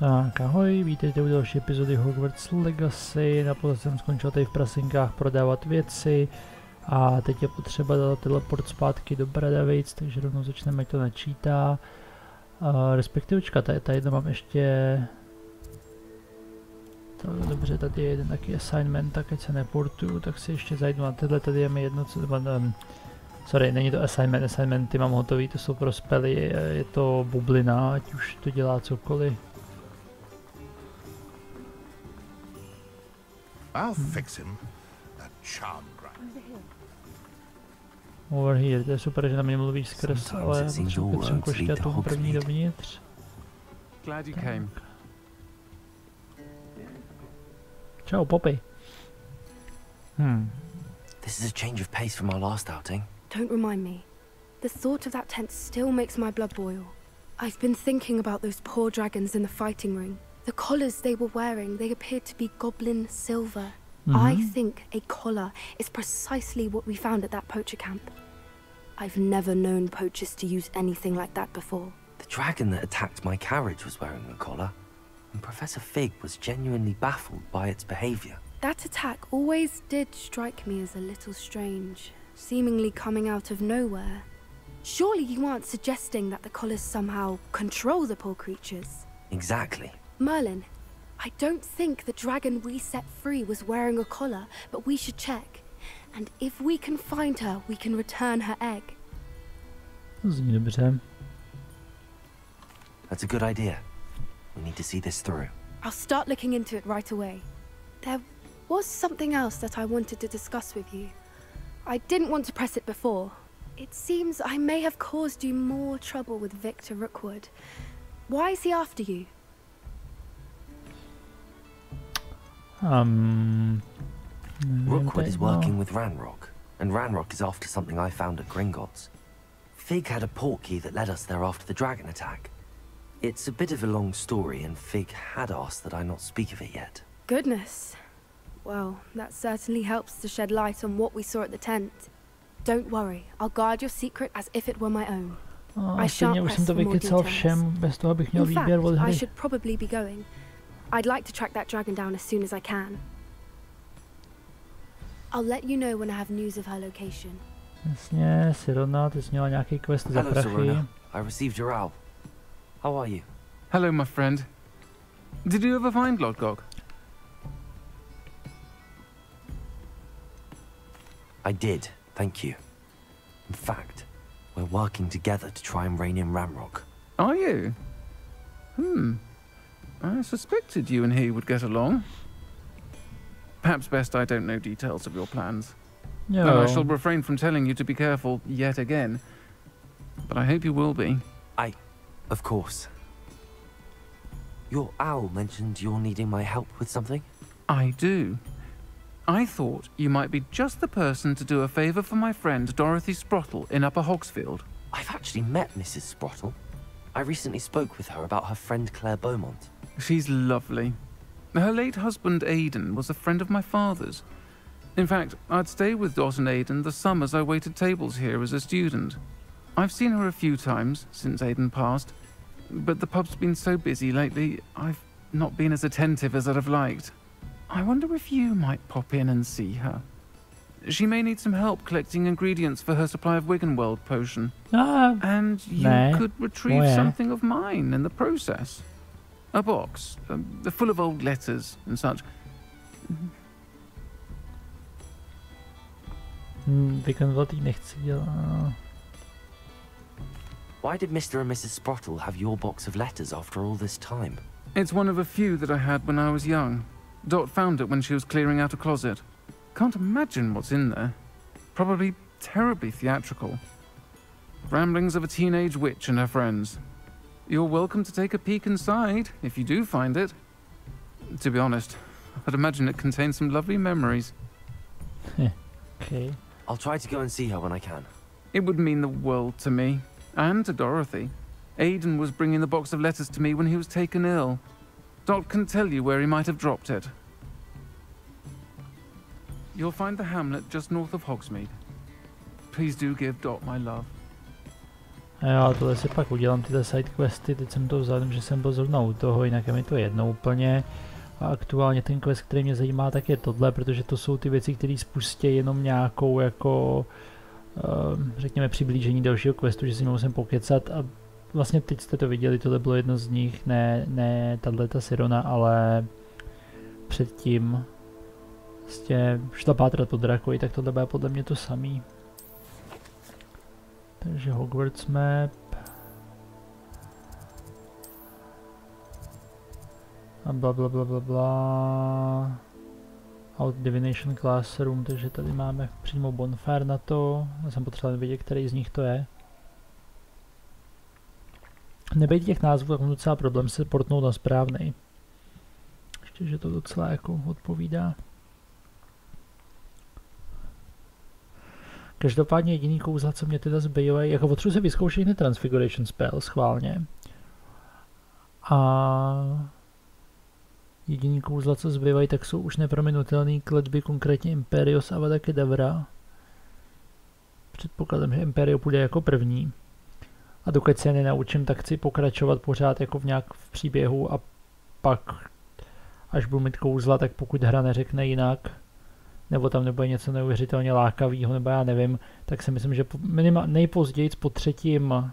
Tak ahoj, vítejte u další epizody Hogwarts Legacy. Naposled jsem skončil tady v prasinkách prodávat věci a teď je potřeba dát teleport zpátky do Bradavic, takže rovnou začneme, ať to načítá. Respektive tady mám ještě... Dobře, tady je jeden taky assignment, tak ať se neportuju, tak si ještě zajdu na tyhle, tady je mi jedno, sorry, není to assignmenty mám hotový, to jsou pro spely, je to bublina, ať už to dělá cokoliv. I'll fix him. That charm grind. Over here, to je super, že na mě mluvíš skrz, ale potřebuji košťatu první dovnitř. Glad you came. Čau, Poppy. This is a change of pace from our last outing. Don't remind me. The thought of that tent still makes my blood boil. I've been thinking about those poor dragons in the fighting ring. The collars they were wearing, they appeared to be goblin silver. I think a collar is precisely what we found at that poacher camp. I've never known poachers to use anything like that before. The dragon that attacked my carriage was wearing a collar, and Professor Fig was genuinely baffled by its behavior. That attack always did strike me as a little strange, seemingly coming out of nowhere. Surely you aren't suggesting that the collars somehow control the poor creatures? Exactly. Merlin, I don't think the dragon we set free was wearing a collar, but we should check. And if we can find her, we can return her egg. Zní dobře. That's a good idea. We need to see this through. I'll start looking into it right away. There was something else that I wanted to discuss with you. I didn't want to press it before. It seems I may have caused you more trouble with Victor Rookwood. Why is he after you? Rookwood is working with Ranrock, and Ranrock is after something I found at Gringotts. Fig had a portkey that led us there after the dragon attack. It's a bit of a long story, and Fig had asked that I not speak of it yet. Goodness. Well, that certainly helps to shed light on what we saw at the tent. Don't worry, I'll guard your secret as if it were my own. I shan't press for more details. In fact, I should probably be going. I'd like to track that dragon down as soon as I can. I'll let you know when I have news of her location. Jasně, Sirona, ty jsi měla nějaký quest za Hello, prachy. Sirona. I received your owl. How are you? Hello, my friend. Did you ever find Lodgok? I did, thank you. In fact, we're working together to try and rein in Ranrock. Are you? I suspected you and he would get along. Perhaps best I don't know details of your plans. No. Though I shall refrain from telling you to be careful yet again. But I hope you will be. Of course. Your owl mentioned you're needing my help with something? I do. I thought you might be just the person to do a favour for my friend Dorothy Sprottle in Upper Hogsfield. I've actually met Mrs. Sprottle. I recently spoke with her about her friend Claire Beaumont. She's lovely. Her late husband Aidan was a friend of my father's. In fact, I'd stay with Dot and Aidan the summers I waited tables here as a student. I've seen her a few times since Aidan passed, but the pub's been so busy lately, I've not been as attentive as I'd have liked. I wonder if you might pop in and see her. She may need some help collecting ingredients for her supply of Wiggenweld potion. And you could retrieve something of mine in the process. A box, full of old letters and such. Wiggenweld nechci dělat. Why did Mr. and Mrs. Sprottle have your box of letters after all this time? It's one of a few that I had when I was young. Dot found it when she was clearing out a closet. Can't imagine what's in there. Probably terribly theatrical. Ramblings of a teenage witch and her friends. You're welcome to take a peek inside, if you do find it. To be honest, I'd imagine it contains some lovely memories. Okay. I'll try to go and see her when I can. It would mean the world to me, and to Dorothy. Aidan was bringing the box of letters to me when he was taken ill. Dot can tell you where he might have dropped it. You'll find the hamlet just north of Hogsmeade. Please do give Dot my love. A jo, tohle si pak udělám, tyhle sidequesty, teď jsem to vzal, že jsem byl zrovna u toho, jinak je mi to jedno úplně. A aktuálně ten quest, který mě zajímá, tak je tohle, protože to jsou ty věci, které spustí jenom nějakou jako, řekněme, přiblížení dalšího questu, že si musím pokecat a vlastně teď jste to viděli, tohle bylo jedno z nich, ne tato Sirona, ale předtím vlastně šla pátrat po drakovi, tak tohle bude podle mě to samý. Takže Hogwarts map. A bla bla bla bla bla. Out Divination Classroom, takže tady máme přímo bonfire na to. Já jsem potřeboval vědět, který z nich to je. Nebejt těch názvů, tak mám docela problém se portnout na správnej. Ještě, že to docela jako odpovídá. Každopádně jediný kouzla, co mě teda zbývají, jako potřebuji se vyzkoušet hned Transfiguration Spell schválně. A jediný kouzla, co zbývají, tak jsou už neprominutelné kletby, konkrétně Imperio z Avada Kedavra. Předpokládám, že Imperio půjde jako první. A dokud se nenaučím, tak chci pokračovat pořád jako v příběhu a pak, až budu mít kouzla, tak pokud hra neřekne jinak, nebo tam nebude něco neuvěřitelně lákavého, nebo já nevím, tak si myslím, že nejpozději po třetím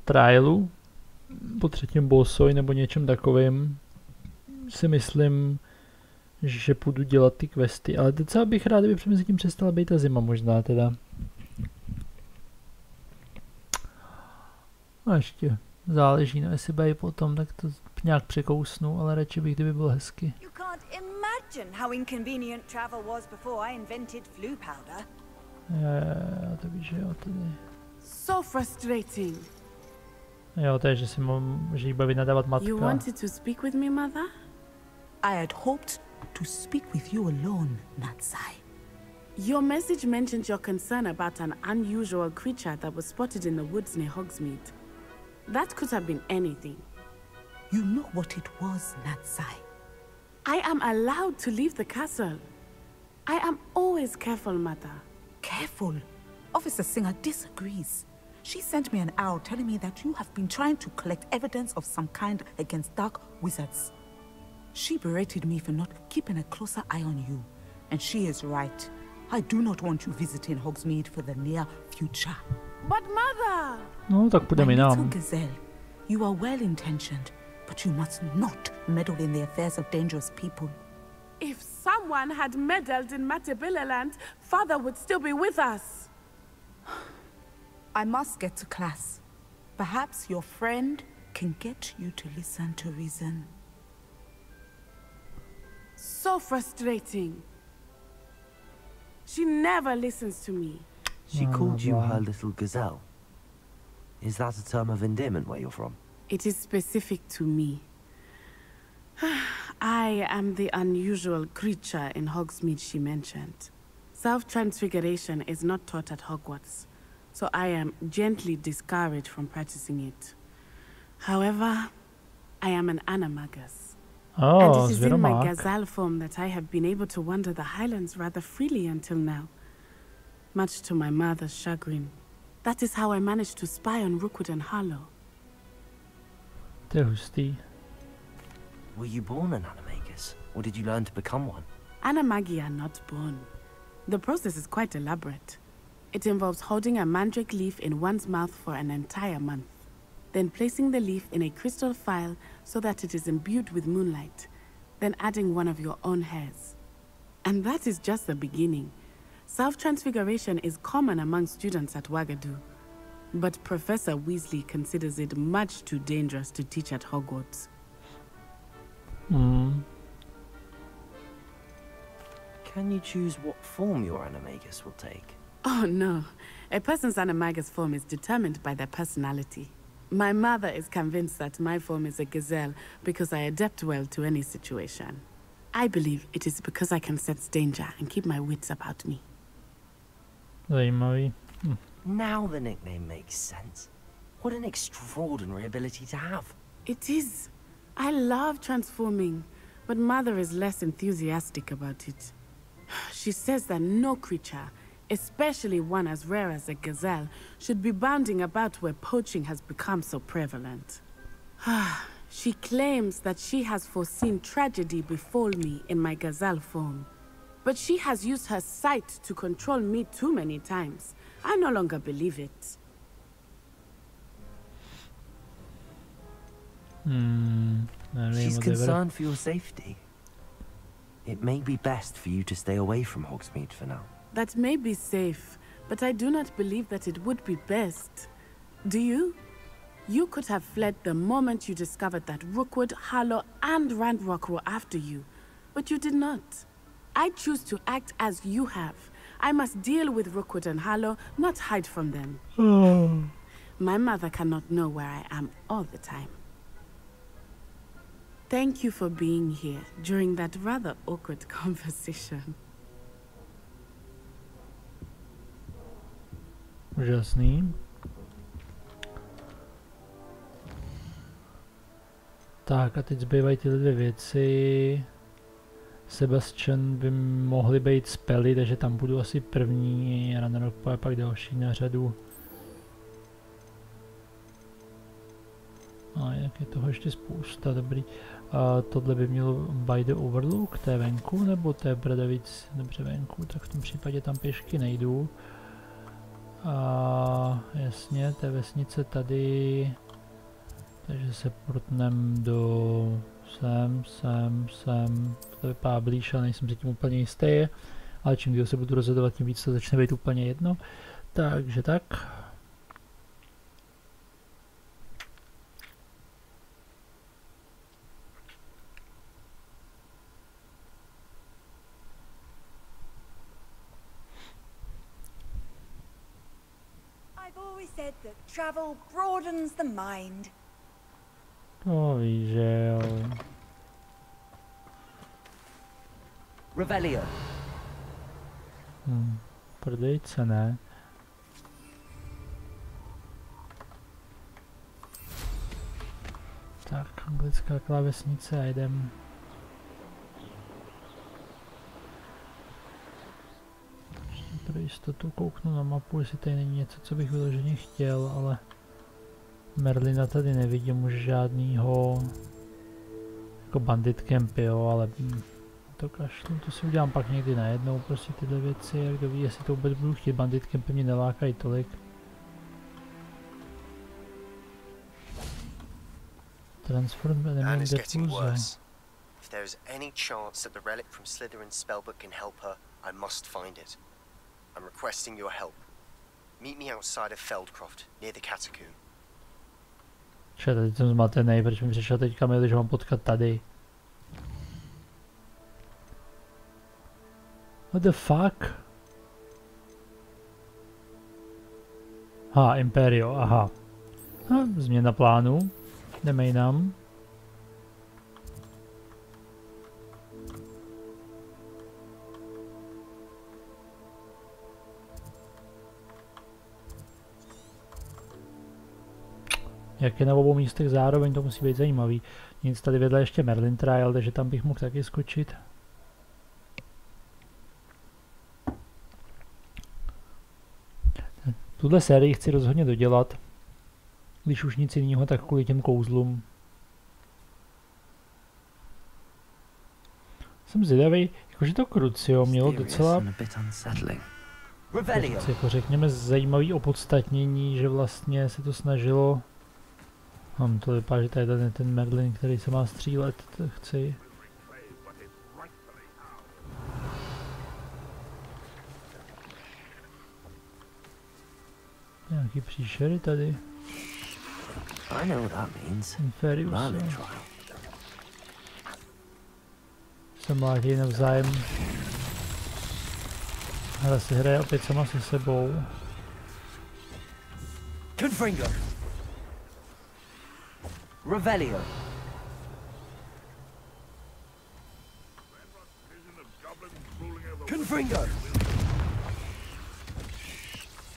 trialu, po třetím bossovi nebo něčem takovým, si myslím, že půjdu dělat ty questy, ale docela bych rád, kdyby mezi tím přestala být ta zima možná teda. A ještě záleží, no jestli bají potom, tak to nějak překousnu, ale radši bych, kdyby bylo hezky. How inconvenient travel was before I invented flu powder. Já to víš, že jo, tady. So frustrating. Jo, to je, že si že jí baví nadávat matka. You wanted to speak with me, mother? I had hoped to speak with you alone, Natsai. Your message mentioned your concern about an unusual creature that was spotted in the woods near Hogsmeade. That could have been anything. You know what it was, Natsai. I am allowed to leave the castle. I am always careful, Mother. Careful? Officer Singer disagrees. She sent me an owl telling me that you have been trying to collect evidence of some kind against dark wizards. She berated me for not keeping a closer eye on you. And she is right. I do not want you visiting Hogsmeade for the near future. But Mother! No, tak půjdeme My little jinam. gazelle, you are well-intentioned, but you must not meddle in the affairs of dangerous people. If someone had meddled in Matabeleland, Father would still be with us. I must get to class. Perhaps your friend can get you to listen to reason. So frustrating. She never listens to me. She called you her little gazelle. Is that a term of endearment where you're from? It is specific to me. I am the unusual creature in Hogsmeade she mentioned. Self-transfiguration is not taught at Hogwarts, so I am gently discouraged from practicing it. However, I am an animagus. And it is in my gazelle form that I have been able to wander the highlands rather freely until now. Much to my mother's chagrin. That is how I managed to spy on Rookwood and Harlow. To je hustý. Were you born an animagus, or did you learn to become one? Animagi are not born. The process is quite elaborate. It involves holding a mandrake leaf in one's mouth for an entire month, then placing the leaf in a crystal phial so that it is imbued with moonlight, then adding one of your own hairs. And that is just the beginning. Self-transfiguration is common among students at Wagadu, but Professor Weasley considers it much too dangerous to teach at Hogwarts. Can you choose what form your animagus will take? Oh no, a person's animagus form is determined by their personality. My mother is convinced that my form is a gazelle because I adapt well to any situation. I believe it is because I can sense danger and keep my wits about me. Zajímavý. Now the nickname makes sense. What an extraordinary ability to have. It is. I love transforming, but Mother is less enthusiastic about it. She says that no creature, especially one as rare as a gazelle, should be bounding about where poaching has become so prevalent. She claims that she has foreseen tragedy befall me in my gazelle form. But she has used her sight to control me too many times. I no longer believe it. She's concerned for your safety. It may be best for you to stay away from Hogsmeade for now. That may be safe, but I do not believe that it would be best. Do you? You could have fled the moment you discovered that Rookwood, Harlow, and Ranrock were after you, but you did not. I choose to act as you have. I must deal with Rookwood and Harlow, not hide from them. My mother cannot know where I am all the time. Thank you for being here during that rather awkward conversation. Úžasný. Tak a teď zbývají tyhle dvě věci. Sebastian by mohly být spely, takže tam budu asi první, Ranrock a pak další na řadu. A jak je toho ještě spousta, dobrý. A tohle by mělo by the Overlook, to je venku, nebo to je Bradavic, dobře venku, tak v tom případě tam pěšky nejdu. A jasně, to je vesnice tady, takže se prutnem do sem, to vypadá blíž, ale nejsem si tím úplně jistý, ale čím díl se budu rozhodovat, tím víc to začne být úplně jedno, takže tak. Said that travel broadens the mind. To víš, že jo. Revelio. Prodejce ne. Tak, anglická klávesnice a jdem. Pro jistotu kouknu na mapu, jestli tady není něco, co bych vyloženě chtěl, ale Merlina tady nevidím už žádnýho jako bandit campy, jo, ale to kašlu, to si udělám pak někdy najednou, prostě tyhle věci, jak kdo ví, jestli to vůbec budu chtít, bandit campy mě nelákají tolik. Transform enemy diffuser. If there is any chance that the relic from Slytherin's spellbook can help her, I must find it. I'm requesting your help. Meet me outside of Feldcroft, near the catacomb. Čet, teď jsem zmatený, proč mi přišel teďka mail, že mám potkat tady. What the fuck? Imperio, aha. Změna plánu. Jdeme jinam. Jak je na obou místech zároveň, to musí být zajímavý. Nic, tady vedle ještě Merlin Trial, takže tam bych mohl taky skočit. Tuhle sérii chci rozhodně dodělat. Když už nic jiného, tak kvůli těm kouzlům. Jsem zvědavý, jakože to Crucio mělo docela, jako řekněme, zajímavý opodstatnění, že vlastně se to snažilo. To vypadá, že tady je ten Merlin, který se má střílet, to chci. Nějaký příšery tady. Inferius. Se mlátí navzájem. Hra si hraje opět sama se sebou. Revelio. Confringo.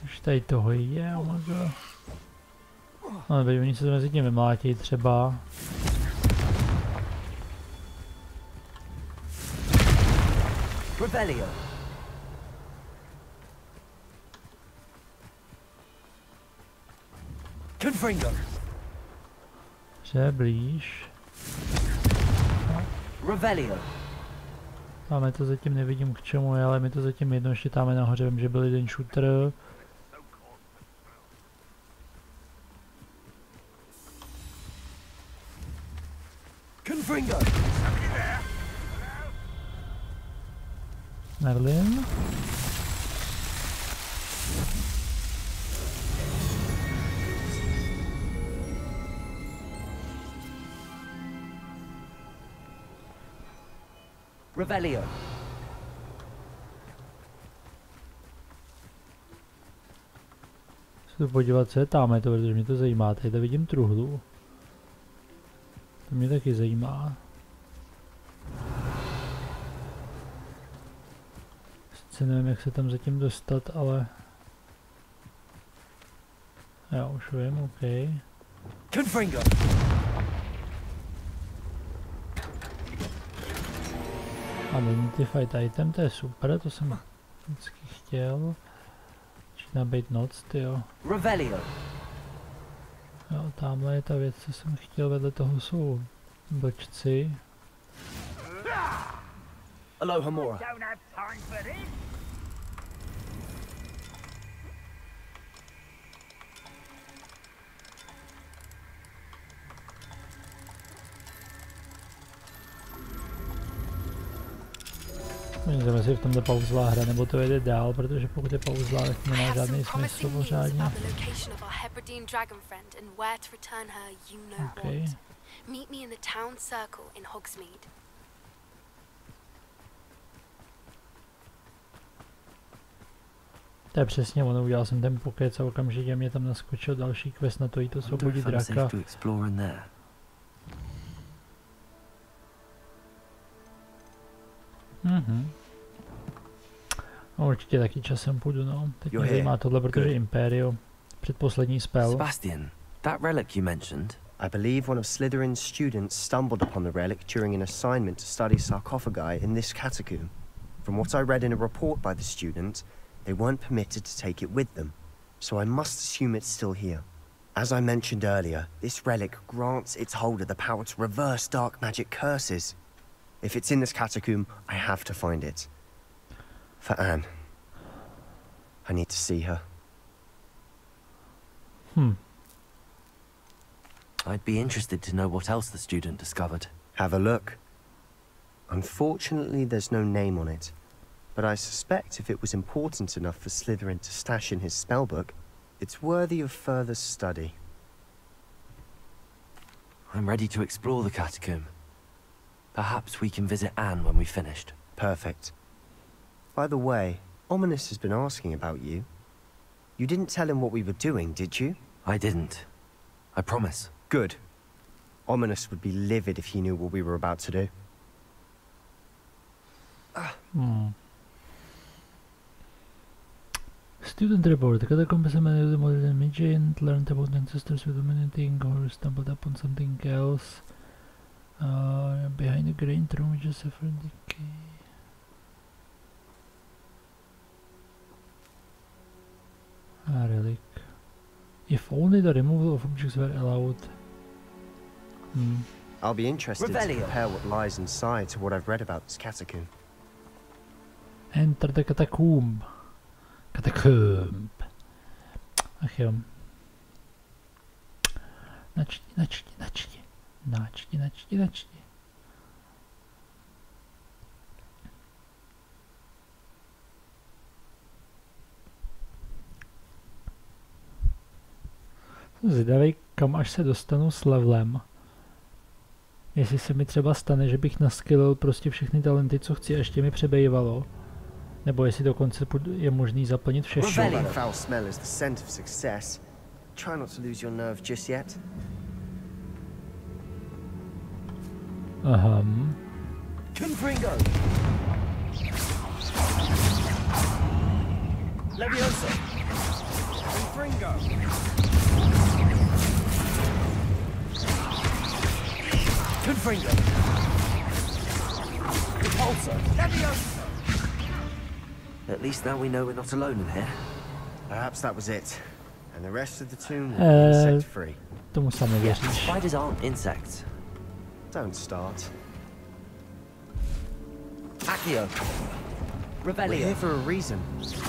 Už tady toho je, oh my god. No, nevím, oni se to mezi tím vymlátí třeba. Revelio. Confringo. Že blíž. Revelio. Máme to zatím nevidím k čemu je, ale my to zatím jednou štětáme nahoře, vím, že byl jeden shooter. Confringo. Merlin. Revelio. Se tu podívat, co je tam, to, protože mě to zajímá. Tady vidím truhlu. To mě taky zajímá. Sice nevím, jak se tam zatím dostat, ale... Já už vím, OK. Confringo. Identified item, to je super, to jsem vždycky chtěl. Začíná být noc, tyjo. Revelio. Jo, tamhle je ta věc, co jsem chtěl, vedle toho jsou blčci. Aloha Mora. Nevím, jestli v tom jde pauzlá hra, nebo to jede dál, protože pokud je pauzlá, tak to nemá žádný smysl pořádně. Okay. To je přesně ono, udělal jsem ten pokec a okamžitě mě tam naskočil další quest na to jít osvobodit draka. No, určitě taky časem půjdu, no. Teď mě zajímá tohle, protože imperio. Předposlední spell. Sebastian, that relic you mentioned. I believe one of Slytherin's students stumbled upon the relic during an assignment to study sarcophagi in this catacomb. From what I read in a report by the student, they weren't permitted to take it with them, so I must assume it's still here. As I mentioned earlier, this relic grants its holder the power to reverse dark magic curses. If it's in this catacomb, I have to find it. For Anne. I need to see her. I'd be interested to know what else the student discovered. Have a look. Unfortunately, there's no name on it, but I suspect if it was important enough for Slytherin to stash in his spellbook, it's worthy of further study. I'm ready to explore the catacomb. Perhaps we can visit Anne when we've finished. Perfect. By the way, Ominous has been asking about you. You didn't tell him what we were doing, did you? I didn't. I promise. Good. Ominous would be livid if he knew what we were about to do. Student report. The catacombs emanated the modern Imagine, learned about ancestors with dominating, or stumbled upon something else. Behind the grain room, which is suffered decay. A relic. If only the removal of objects were allowed. I'll be interested to compare what lies inside to what I've read about this catacomb. Enter the catacomb. Catacomb. Ach jo. Načti. Jsem zvědavej, kam až se dostanu s levelem. Jestli se mi třeba stane, že bych naskillil prostě všechny talenty, co chci, a ještě mi přebejvalo. Nebo jestli dokonce je možný zaplnit všechno. That foul smell is the scent of success. Try not to lose your nerve just yet. Aha. Confringo. Leviosa. Confringo. Confringo. Repulsor. Leviosa. At least now we know we're not alone in here. Perhaps that was it. And the rest of the tomb will be insect free. Tomu sami věříš. Spiders aren't insects. Don't start. Accio. We're here for a reason.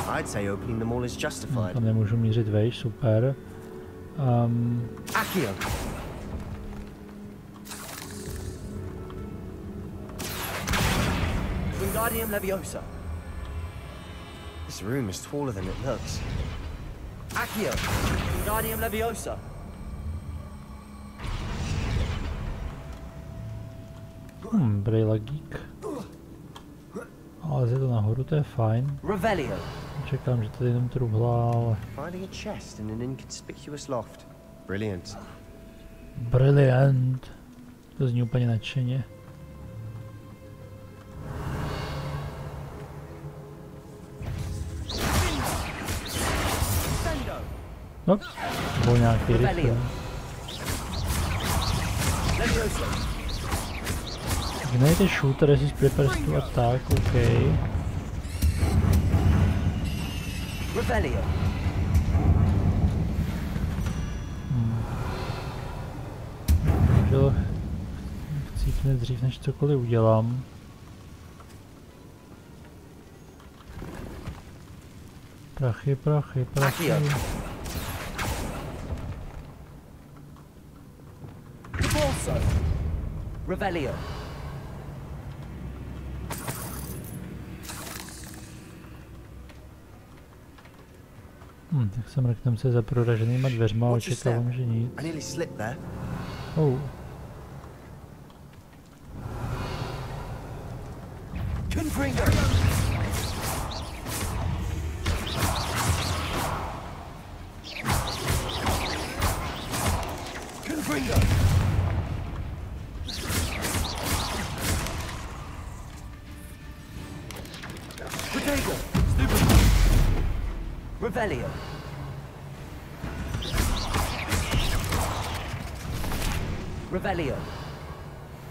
I'd say opening them all is justified. Tam nemůžu mířit vejš, super. Accio. Wingardium Leviosa. This room is taller than it looks. Accio. Wingardium Leviosa. Brejla geek. Ale je to nahoru, to je fajn. Revelio. Čekám, že tady jenom truhla, ale... Finding a chest in an inconspicuous loft. Brilliant. Brilliant. To zní úplně nadšeně. No, byl nějaký rychlý. Ignite shooter, jestli prepares to attack, OK. Můžu chcípne dřív, než cokoliv udělám. Prachy, prachy, prachy. Revelio. Tak se mrknem se za proraženýma dveřma a očekávám, že nic. Oh. Revelio. Revelio.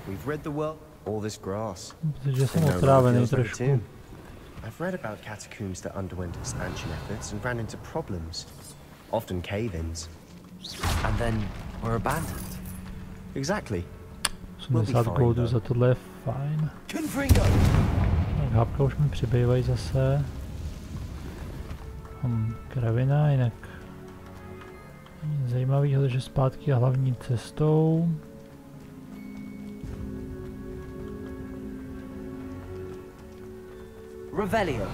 We've read the world. All this grass. Protože jsem otrávený trošku. I've read about catacombs that underwent expansion efforts and ran into problems. Often cave-ins. And then were abandoned. Exactly. 80 goldů za tohle je fajn. Tak hápka už mi přibývají zase. Kravina, jinak zajímavý, že zpátky a hlavní cestou. Revelio.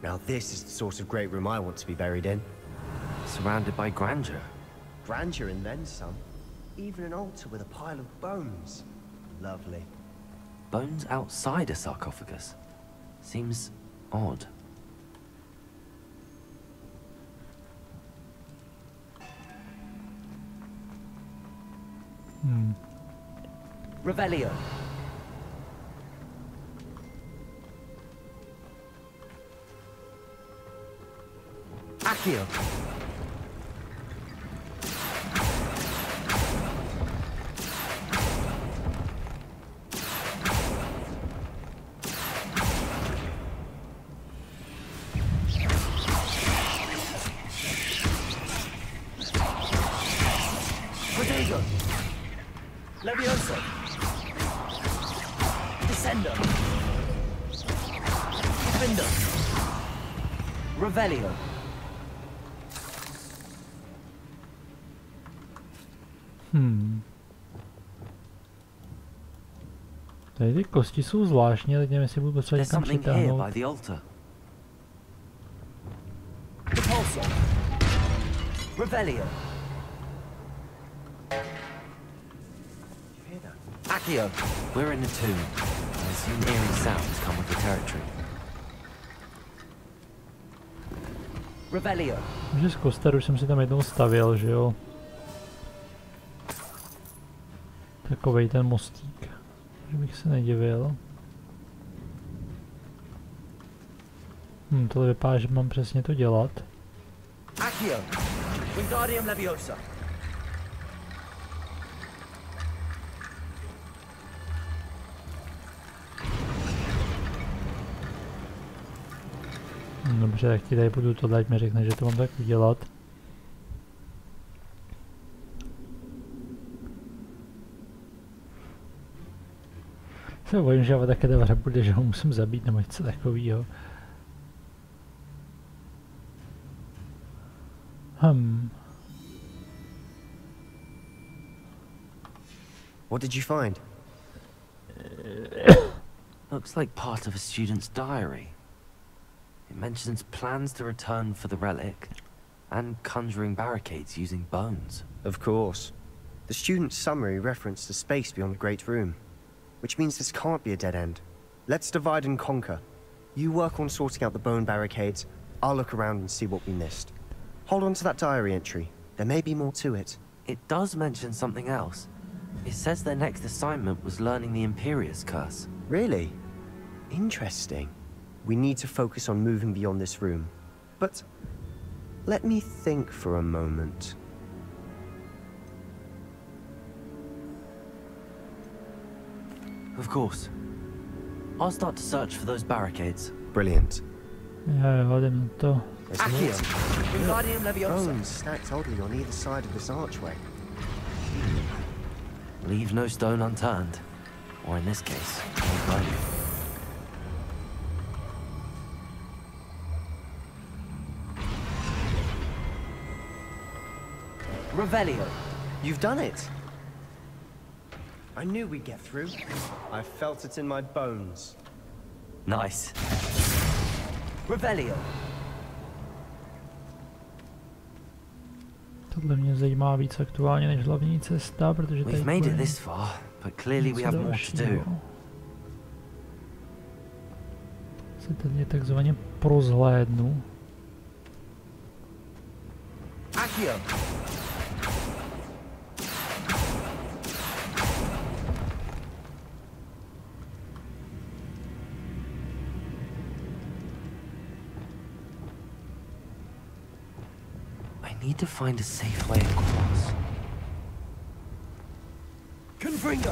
Now this is the sort of great room I want to be buried in. Surrounded by grandeur. Grandeur and then some. Even an altar with a pile of bones. Lovely. Bones outside a sarcophagus. Seems odd. Revelio. Accio. Leviosa. Descendo. Defendo. Revelio. Tady ty kosti jsou zvláštní, teď nevím, jestli budu potřebovat někam přitáhnout. Revelio. Accio. We're in the tomb. I assume eerie sounds come with the territory. Revelio. Že z koster už jsem si tam jednou stavěl, že jo? Takovej ten mostík. Že bych se nedivil. Tohle vypadá, že mám přesně to dělat. Accio. Wingardium Leviosa. Dobře, tak ti tady budu tohle, ať mi řekne, že to mám tak udělat. Se bojím, že také ta bude, že ho musím zabít nebo něco takovýho. What did you find? Looks like part of a student's diary. It mentions plans to return for the relic and conjuring barricades using bones. Of course. The student's summary referenced the space beyond the Great Room, which means this can't be a dead end. Let's divide and conquer. You work on sorting out the bone barricades. I'll look around and see what we missed. Hold on to that diary entry. There may be more to it. It does mention something else. It says their next assignment was learning the Imperious curse. Really? Interesting. We need to focus on moving beyond this room. But let me think for a moment. Of course. I'll start to search for those barricades. Brilliant. Jo, jdem na to. Bones stacked oddly on either side of this archway. Leave no stone unturned. Or in this case, no. Revelio. You've done it. I knew we'd get through. I felt it in my bones. Nice. Revelio. Tohle mě zajímá víc aktuálně než hlavní cesta, protože tady We've made it this far, but clearly we have more to do. Se tady takzvaně prozhlédnu. Accio. I need to find a safe way across. Confringo.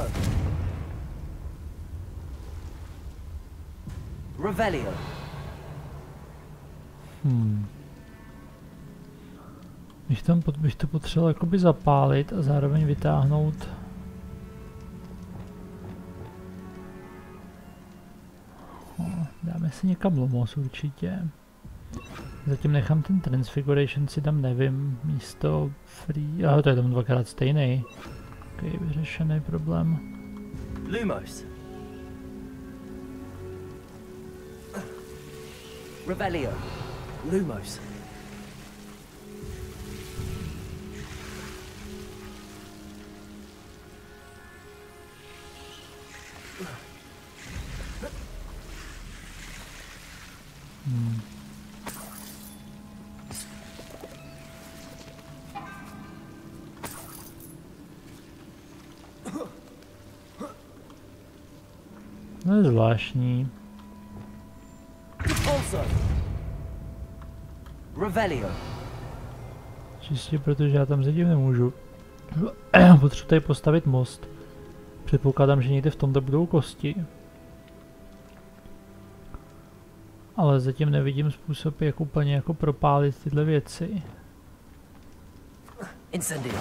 Revelio. Bych to potřeboval jakoby zapálit a zároveň vytáhnout. Dáme si někam lomos určitě. Zatím nechám ten transfiguration, si tam nevím, místo free, ale to je tam dvakrát stejný. Okay, vyřešený problém. Lumos. Revelio. Lumos. No je zvláštní. Revelio. Čistě protože já tam zatím nemůžu. Potřebuji tady postavit most. Předpokládám, že někde v tomto budou kosti. Ale zatím nevidím způsob, jak úplně jako propálit tyhle věci. Incendio.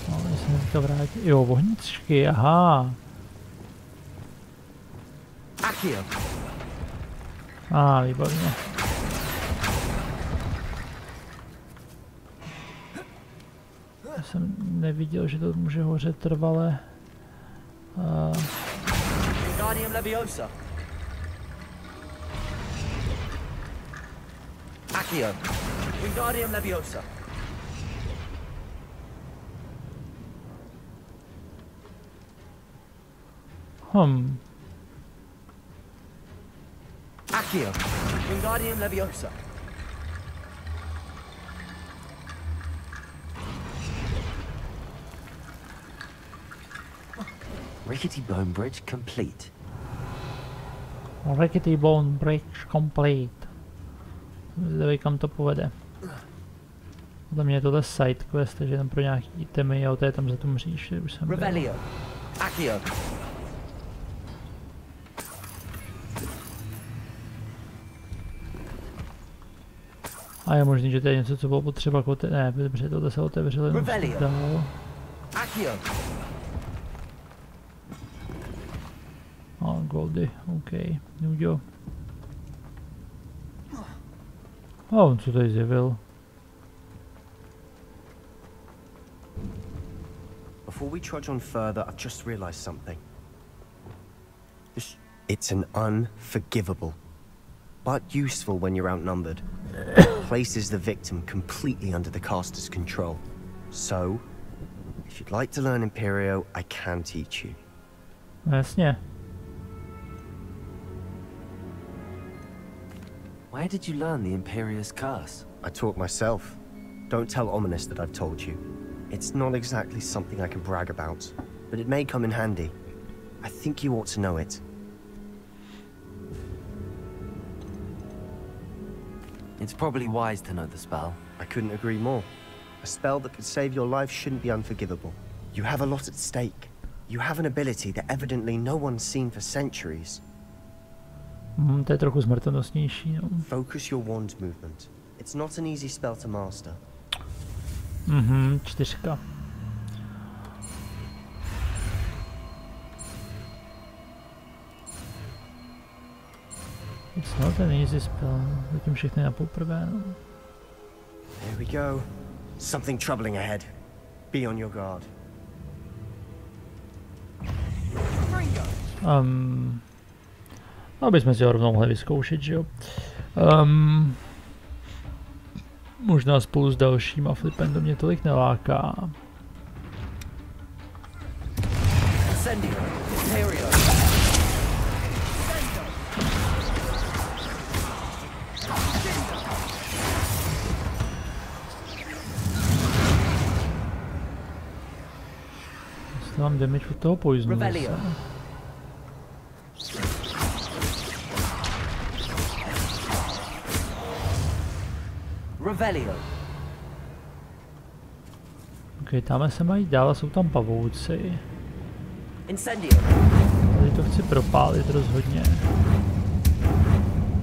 No, jestli teďka vrátit. Jo, ohničky, aha. Accio. Výborně. Já jsem neviděl, že to může hořet trvale. Wingardium Leviosa. Accio. Wingardium Leviosa. Accio. Wingardium Leviosa. Rickety bone bridge complete. Rickety bone bridge complete. Zde kam to povede. Podle mě je tohle side quest, takže tam pro nějaký itemy a to je tam za tu mříž, už jsem byl. Revelio. Accio. A je možný, že to je něco, co bylo potřeba ne, dobře, tohle se otevřelo jenom dál. A goldy, OK, nudio. A on co tady zjevil? Before we trudge on further, I've just realized something. It's an unforgivable, but useful when you're outnumbered. Places the victim completely under the caster's control. So, if you'd like to learn Imperio, I can teach you. Jasně. Where did you learn the Imperio's curse? I taught myself. Don't tell Ominous that I've told you. It's not exactly something I can brag about, but it may come in handy. I think you ought to know it. It's probably wise to know the spell. I couldn't agree more. A spell that could save your life shouldn't be unforgivable. You have a lot at stake. You have an ability that evidently no one's seen for centuries. To je trochu smrtonosnější, no. Focus your wand movement. It's not an easy spell to master. 4. It's not an easy spell. Zatím všechny na poprvé, no. Here we go. Something troubling ahead. Be on your guard. Aby jsme si ho rovnou mohli vyzkoušet, že jo. Možná spolu s dalším a Flipem to mě tolik neláká. Dostávám damage od toho poisonu zase. Ok, tamhle se mají dál a jsou tam pavouci. Tady to chci propálit rozhodně.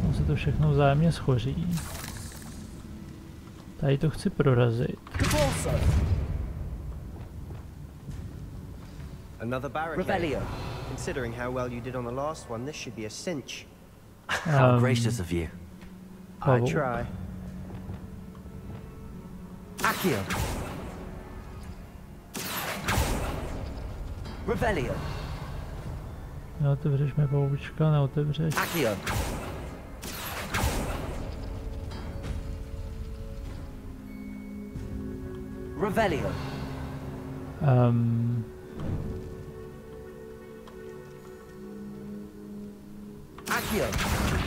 Tam se to všechno vzájemně schoří. Tady to chci prorazit. Another barricade. Considering how well you did on the last one, this should be a cinch. How gracious of you. I try. Accio. Revelio. Neotevřeš mi pavoučka, neotevřeš. Accio. Revelio. Accio.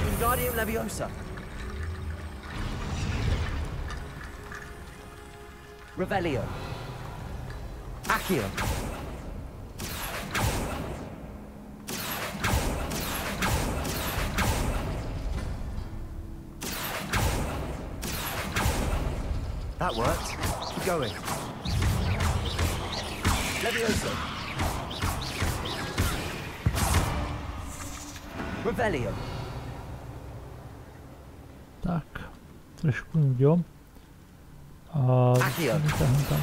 Wingardium Leviosa. Revelio. Accio. That worked. Keep going. Leviosa. Revelio. Tak, trošku nudio. A tam.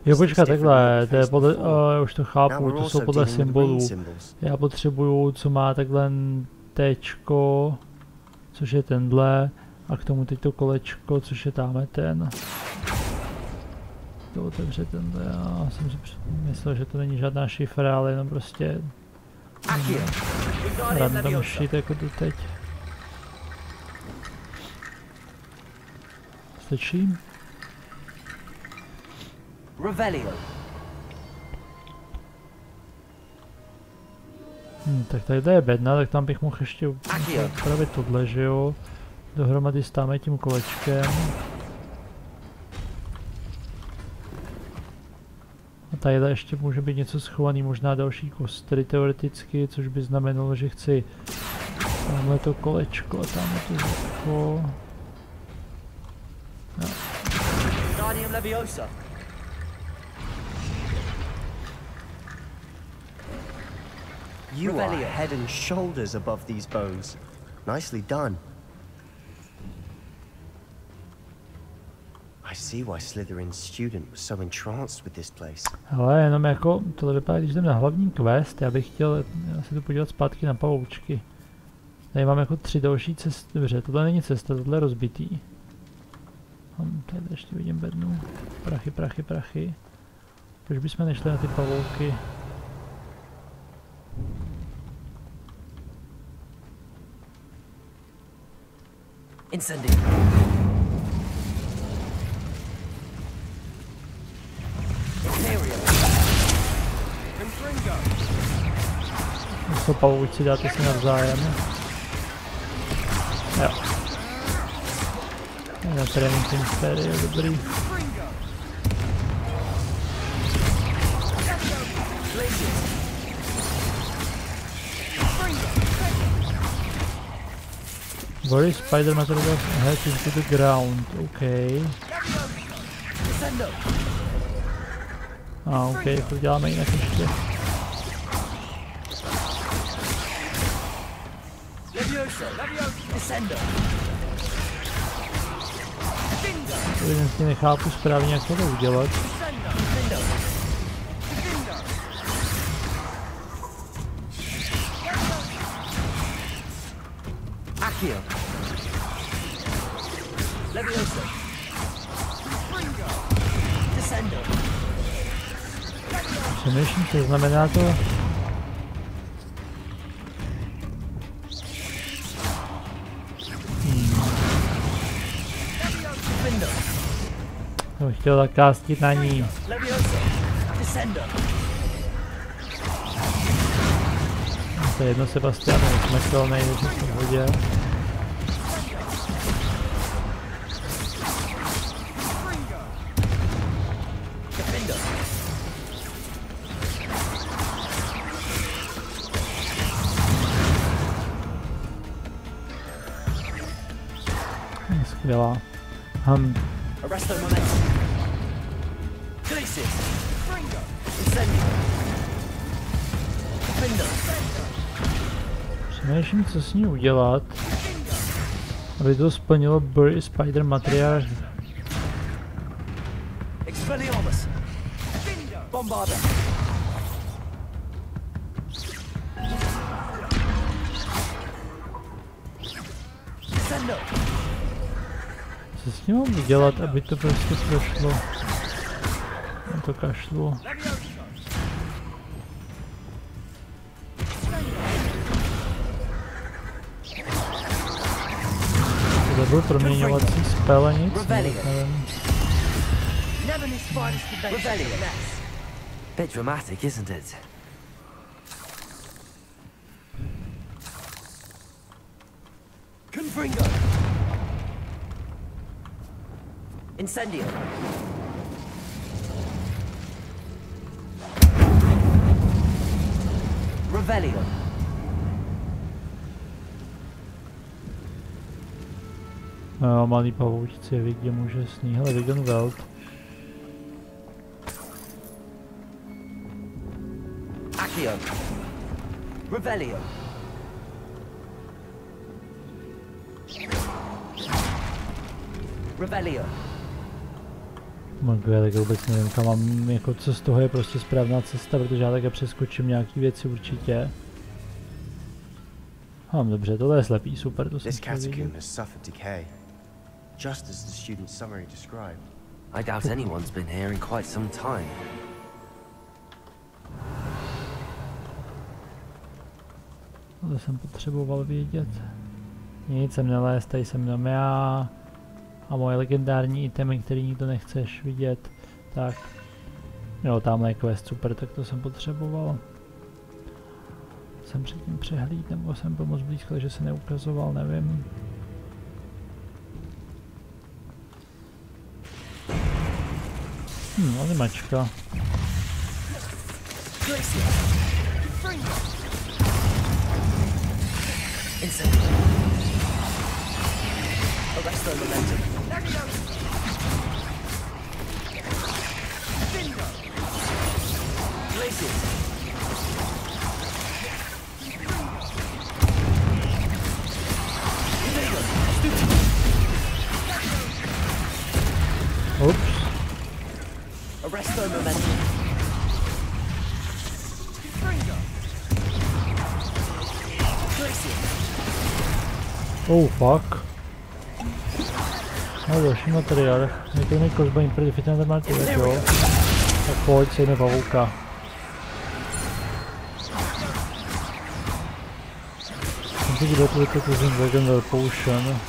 Jo, počkat, takhle, to je podle, už to chápu, to jsou podle symbolů. Já potřebuju, co má takhle téčko, což je tenhle, a k tomu teď to kolečko, což je tamhle ten. To otevře tenhle, já jsem si myslel, že to není žádná šifra, ale jenom prostě random shit jako to teď. Stačí? Revelio. Tak tady je bedna, tak tam bych mohl ještě upravit tohle, že jo? Dohromady stáme tím kolečkem. A tady ještě může být něco schovaný, možná další kostry teoreticky, což by znamenalo, že chci tamhle to kolečko a tamhle to zrcko. No. You are head and shoulders above these bones. Nicely done. I see why Slytherin's student was so entranced with this place. Ale jenom jako, tohle vypadá, když jdeme na hlavní quest, já bych chtěl se tu podívat zpátky na pavoučky. Tady mám jako 3 další cesty, dobře, tohle není cesta, tohle je rozbitý. Tady ještě vidím bednu, prachy. Proč bychom nešli na ty pavouky? Incendiary. Jsou pavouci, dáte si navzájem. Jo. Na trénink imperio, dobrý. Where is Spider-Man head into the ground? Okay. Okay, to děláme jinak ještě. Evidentně nechápu správně, jak to udělat. Přemýšlím, co znamená to. Jsem chtěl zakástit na ní. To je jedno, Sebastian, nesmrtelný, když jsem v hodě. Skvělá. Přemýšlím, co s ní udělat, aby to splnilo Bury Spider materiál. Co s tím mám udělat, aby to prostě prošlo? Na to kašlu. To byl proměňovací spell a nic, nevím. Bit dramatic, isn't it? Confringo. Incendio. Revelio. No, malý pavoučci, vidím úžasný. Hele, Vigon Welt. Accio. Revelio. Revelio. Já tak vůbec nevím, kam mám, jako co z toho je prostě správná cesta, protože já také přeskočím nějaký věci určitě. Dobře, tohle je slepý, super, to jsem chtěl vidět. Just as the student's summary described. I doubt anyone's been here in quite some time. To jsem potřeboval vědět. Nic jsem nelézt, tady jsem jenom já. A moje legendární itemy, který nikdo nechceš vidět. Tak. Jo, tamhle je quest, super, tak to jsem potřeboval. Jsem předtím přehlíd, nebo jsem byl moc blízko, že se neukazoval, nevím. Animačka. Arresto momentum. Oh fuck. No další materiál, je to nejkož zbaním predefitované marky, tak jo. Tak pojď, sejme pavouka. Jsem si kdo to ten Dragon Potion.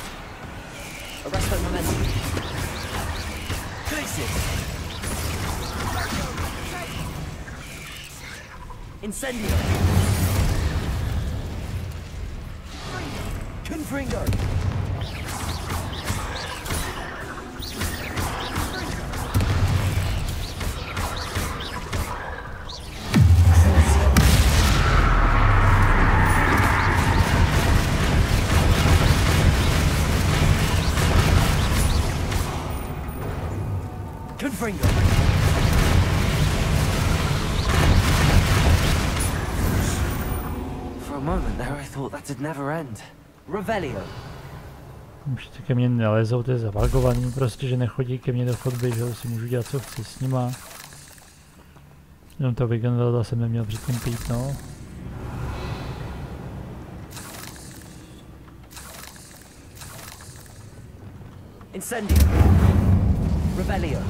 Incendio. Confringo. Confringo. For a moment there I thought that'd never end. Revelio. Už ke mně nelezou, to je zabagovaný, prostě, že nechodí ke mně do chodby, že si můžu dělat, co chci s nima. Jenom to Wiganvelda jsem neměl předtím pít, no. Incendio. Revelio.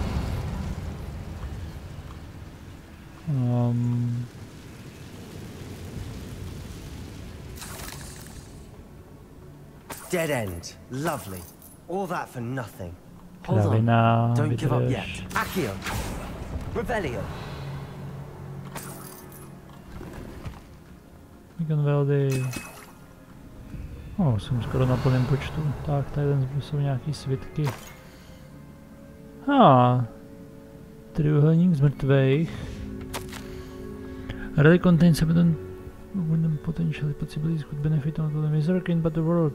Dead end. Lovely. All that for nothing. Hold on. Kravina, Don't give up yet. vydrž. Accio. Revelio. Wiganveldy. Jsem skoro na plném počtu. Tak, tady jsou nějaký svitky. Trojúhelník z mrtvejch. Relic contains abundant potentially possibilities could benefit not only Mizarkin but the world.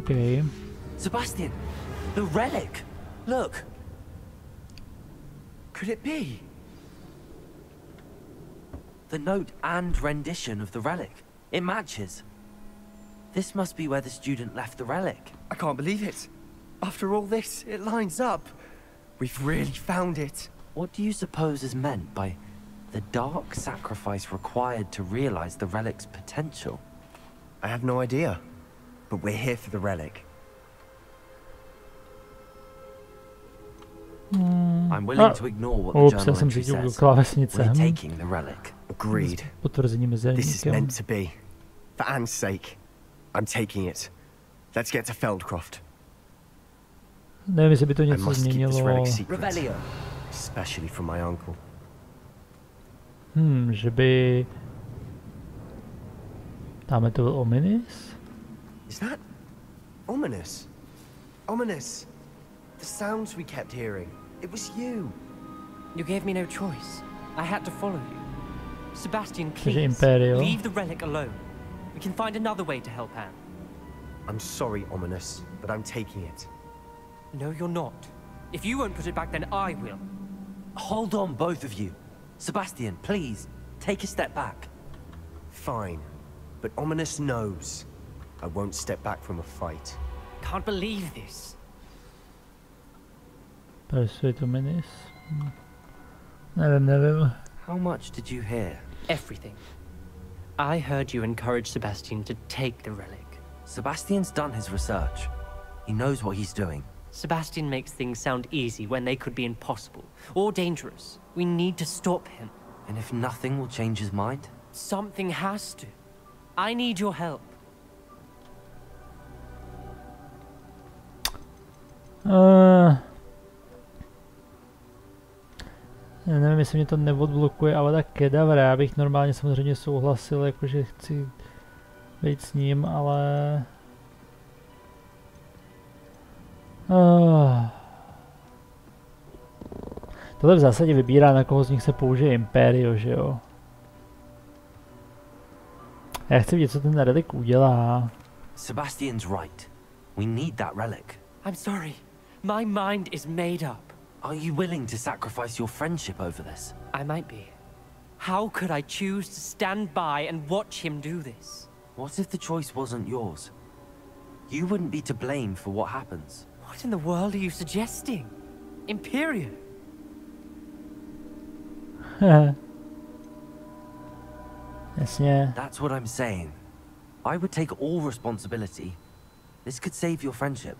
Okay. Sebastian, the relic. Look. Could it be? The note and rendition of the relic. It matches. This must be where the student left the relic. I can't believe it. After all this, it lines up. We've really found it. What do you suppose is meant by the dark sacrifice required to realize the relic's potential? I have no idea. But we're here for the relic. I'm willing to ignore what the journal entry says. We're taking the relic. Agreed. This is meant to be. For Anne's sake, I'm taking it. Let's get to Feldcroft. Nevím, jestli by to I něco must keep this změnilo. relic secret, Revelio. especially from my uncle. Že by... Dáme to byl ominous? Is that ominous? Ominous. The sounds we kept hearing. It was you. You gave me no choice. I had to follow you. Sebastian, Takže please, imperio. leave the relic alone. We can find another way to help Anne. I'm sorry, Ominous, but I'm taking it. No, you're not. If you won't put it back, then I will. Hold on, both of you. Sebastian, please, take a step back. Fine, but Ominous knows I won't step back from a fight. Can't believe this. Persuade ominous. Nevím. How much did you hear? Everything. I heard you encourage Sebastian to take the relic. Sebastian's done his research. He knows what he's doing. Sebastian makes things sound easy when they could be impossible or dangerous. We need to stop him. And if nothing will change his mind? Something has to. I need your help. Nevím, jestli mě to neodblokuje, ale tak kedavra, já bych normálně samozřejmě souhlasil, jakože chci být s ním, ale... Tohle v zásadě vybírá, na koho z nich se použije imperio, že jo? Já chci vidět, co ten relik udělá. Sebastian's right. We need that relic. I'm sorry. My mind is made up. Are you willing to sacrifice your friendship over this? I might be. How could I choose to stand by and watch him do this? What if the choice wasn't yours? You wouldn't be to blame for what happens. What in the world are you suggesting? Imperio. Jasně. That's what I'm saying. I would take all responsibility. This could save your friendship.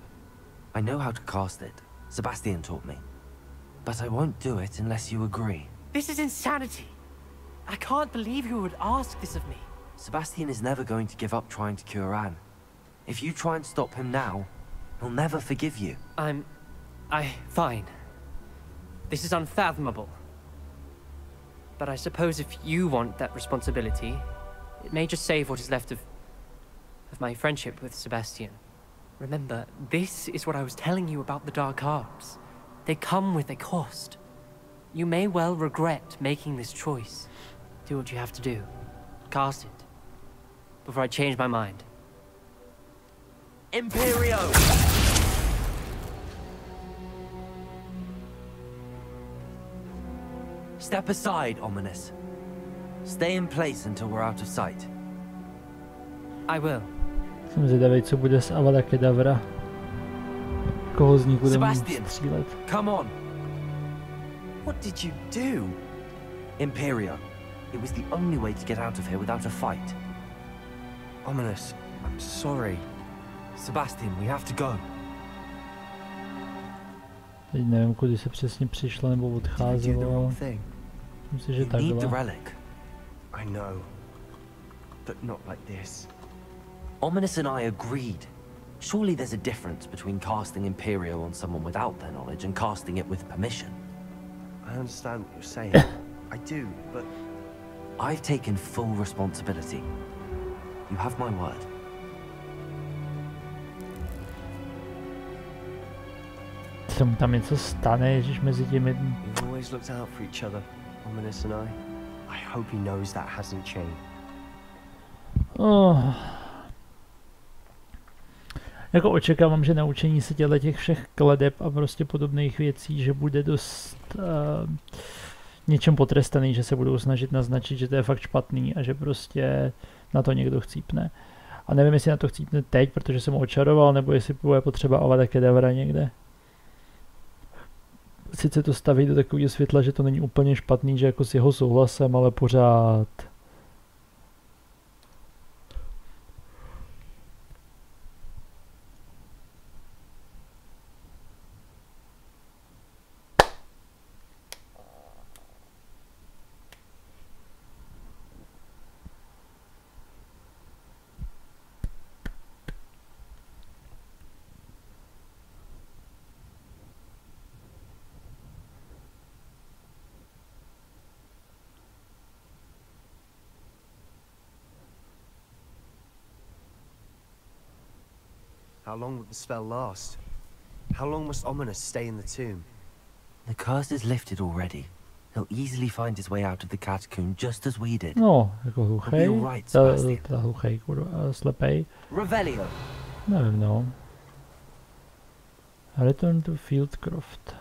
I know how to cast it. Sebastian taught me. But I won't do it unless you agree. This is insanity. I can't believe you would ask this of me. Sebastian is never going to give up trying to cure Anne. If you try and stop him now, he'll never forgive you. Fine. This is unfathomable. But I suppose if you want that responsibility, it may just save what is left of my friendship with Sebastian. Remember, this is what I was telling you about the dark arts. They come with a cost. You may well regret making this choice. Do what you have to do. Cast it. Before I change my mind. Imperio! Step aside, Ominous. Stay in place until we're out of sight. I will. Jsem zvědavej, co bude z Avada Kedavra. Koho z nich budeme střílet. Come on! What did you do? Imperio. It was the only way to get out of here without a fight. Ominous, I'm sorry. Sebastian, we have to go. Teď nevím, kudy se přesně přišlo nebo odcházelo. Myslím si, že takhle. I know, but not like this. Ominous and I agreed. Surely there's a difference between casting Imperio on someone without their knowledge and casting it with permission. I understand what you're saying. I do, but... I've taken full responsibility. You have my word. Se mu tam něco stane, ježiš, mezi těmi... We always looked out for each other, Ominous and I hope he knows that hasn't changed. Oh. Jako očekávám, že naučení se těch všech kladeb a prostě podobných věcí, že bude dost něčem potrestaný, že se budou snažit naznačit, že to je fakt špatný a že prostě na to někdo chcípne. A nevím, jestli na to chcípne teď, protože jsem ho očaroval, nebo jestli bude potřeba Avada Kedavra někde. Sice to staví do takového světla, že to není úplně špatný, že jako s jeho souhlasem, ale pořád... How long will the spell last? How long must Ominous stay in the tomb? The curse is lifted already. He'll easily find his way out of the catacomb just as we did. No, jako hluchej. Ta hluchej, kurva, slepej. Revelio. Nevím, no. Return to Fieldcroft.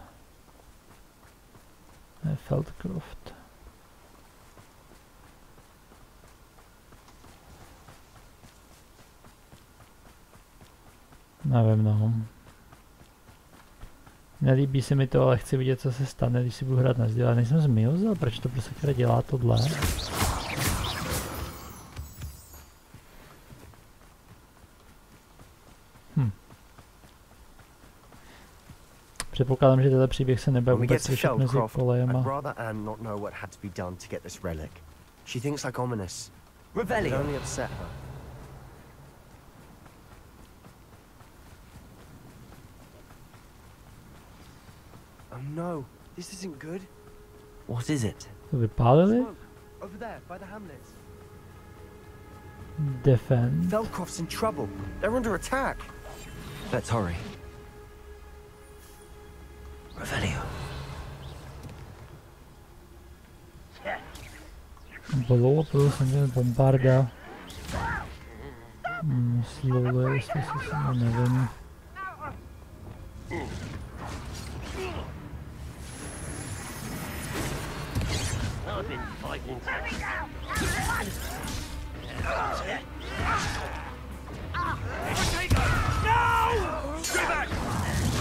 Ne, Feldcroft. Nevím, no. Nelíbí se mi to, ale chci vidět, co se stane, když si budu hrát na vzdělání. Nejsem zmizel, proč to prostě dělá tohle? Předpokládám, že tenhle příběh se nebude vůbec slyšet mezi kolejema. Oh no, this isn't good. What is it? To vypálili? Over there, by the hamlet. Defend. Feldcroft's in trouble. They're under attack. Let's hurry. Revelio. Blow jsem bombarda. Slowly, jestli se nevím. I've been fighting. No! Stay back!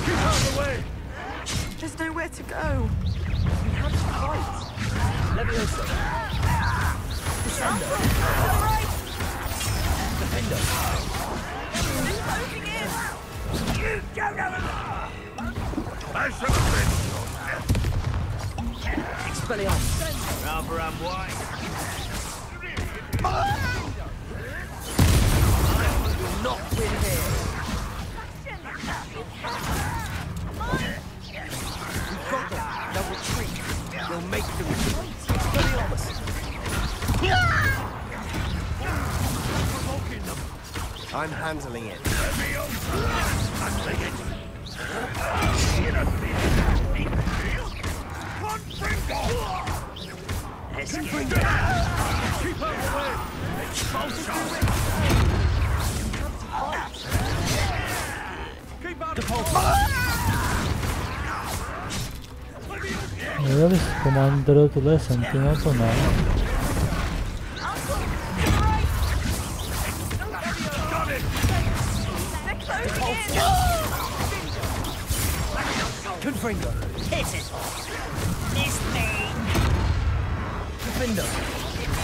Keep out of the way! There's nowhere to go. We have to fight. Leviosa. Descendo. To the right! Defendo. They're closing in! You don't have enough! I shall avenge your death. Expelliarmus. Rather unwise. I will not win here. We've got them. They'll retreat. We'll make them retreat. Expelliarmus. I'm handling it. Handling it. Let's get it. Keep out the way. Expulsion. Keep out of Really, Commander, tohle je Sentinel, to ne. Confringo. Hit it. This thing. Defendo.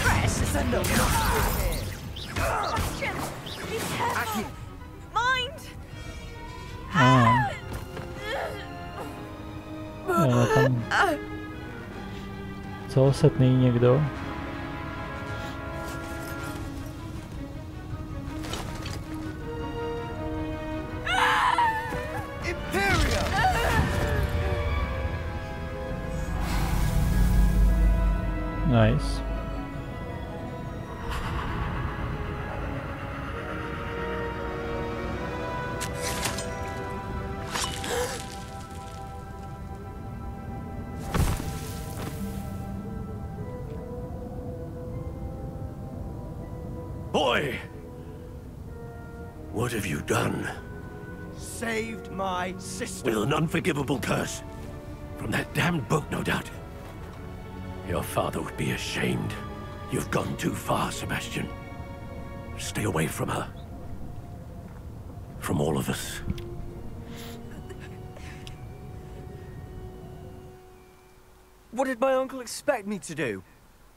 Press. Descendo. Aki. Mind! Tam... Co, setnej někdo? Imperio. Nice. Boy! What have you done? Saved my sister. With an unforgivable curse. From that damned book, no doubt. Your father would be ashamed. You've gone too far, Sebastian. Stay away from her. From all of us. What did my uncle expect me to do?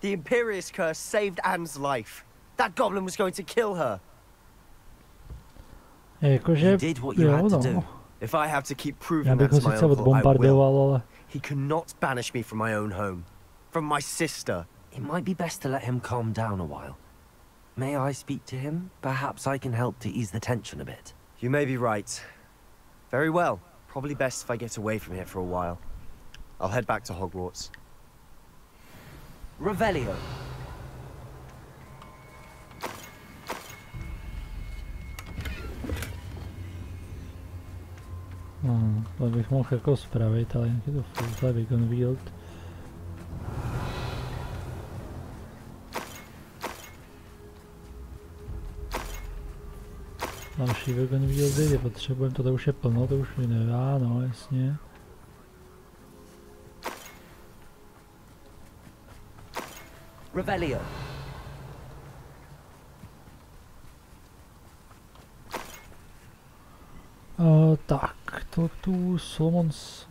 The Imperious curse saved Anne's life. That goblin was going to kill her. Jakože, You did what you jo, had to no. do. If I have to keep Já proving bych that ho to my sice uncle, I will. odbombardoval, ale... He cannot banish me from my own home. From my sister. It might be best to let him calm down a while. May I speak to him? Perhaps I can help to ease the tension a bit. You may be right. Very well. Probably best if I get away from here for a while. I'll head back to Hogwarts. Revelio. To bych mohl jako spravit, ale jak je to furt Wagon Wield. Další Wagon Wieldy, je potřebujeme, to už je plno, to už mi nedá, no jasně. Revelio. Tak, to tu Solomons...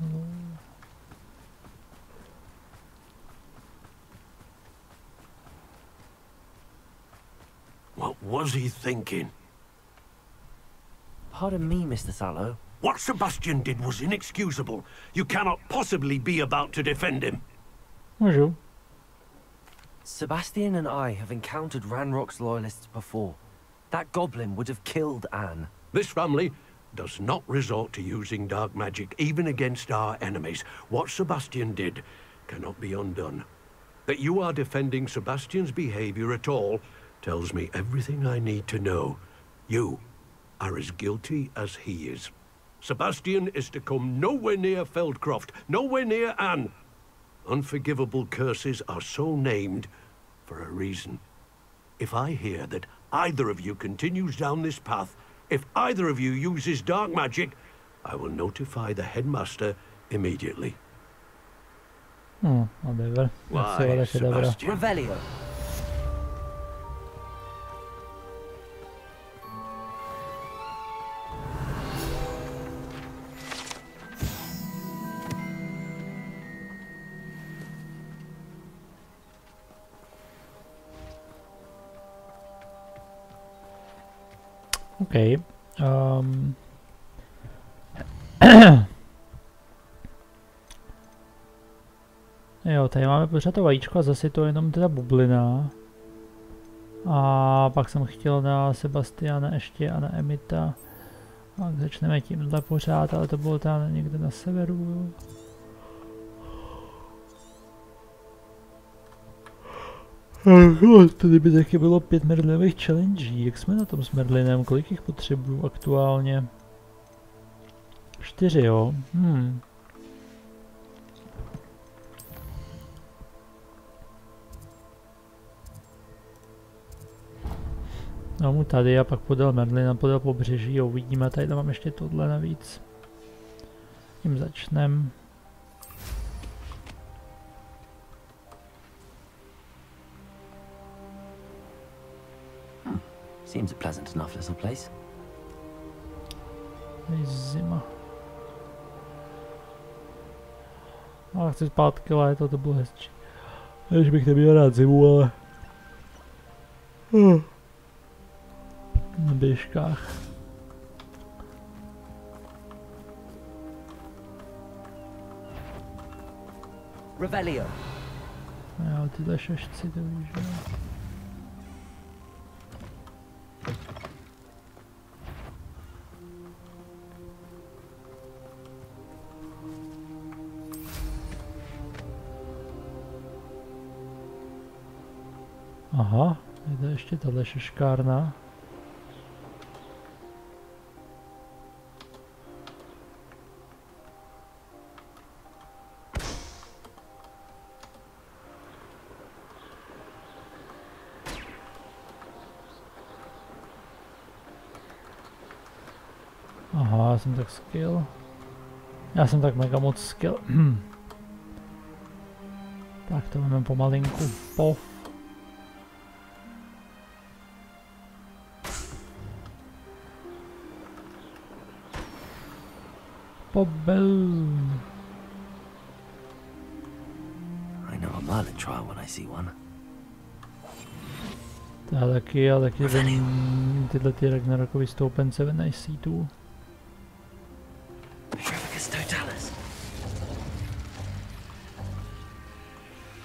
What was he thinking? Pardon me, Mr. Sallow. What Sebastian did was inexcusable. You cannot possibly be about to defend him. Můžu. Sebastian and I have encountered Ranrock's loyalists before. That goblin would have killed Anne. This family does not resort to using dark magic, even against our enemies. What Sebastian did cannot be undone. That you are defending Sebastian's behavior at all tells me everything I need to know. You are as guilty as he is. Sebastian is to come nowhere near Feldcroft, nowhere near Anne. Unforgivable curses are so named for a reason. If I hear that either of you continues down this path, if either of you uses dark magic, I will notify the headmaster immediately. Whatever. Why, Sebastian? Revelio. OK. Jo, tady máme pořád to vajíčko a zase to jenom teda bublina. A pak jsem chtěl na Sebastiana ještě a na Emita. Tak začneme tímhle pořád, ale to bylo tam někde na severu. Tady by taky bylo 5 merlinových challengí. Jak jsme na tom s Merlinem? Kolik jich potřebuju aktuálně? 4, jo? No mu tady a pak podal Merlina, podal pobřeží a uvidíme, tady mám ještě tohle navíc. Tím začnem. Seems a pleasant enough little place. Je zima. Ale chci zpátky léto, to bylo hezčí. Než bych neměl rád zimu, ale... Na běžkách. Revelio. Jo, tyhle šašci to víš, jo. Aha, je to ještě tahle šeškárna. Aha, já jsem tak skill. Já jsem tak mega moc skill. Tak to máme pomalinku. Pof. Boom. I know a merlin trial when I see one. Taky, ale taky tyhle ty Ragnarokovy stoupence when I see two.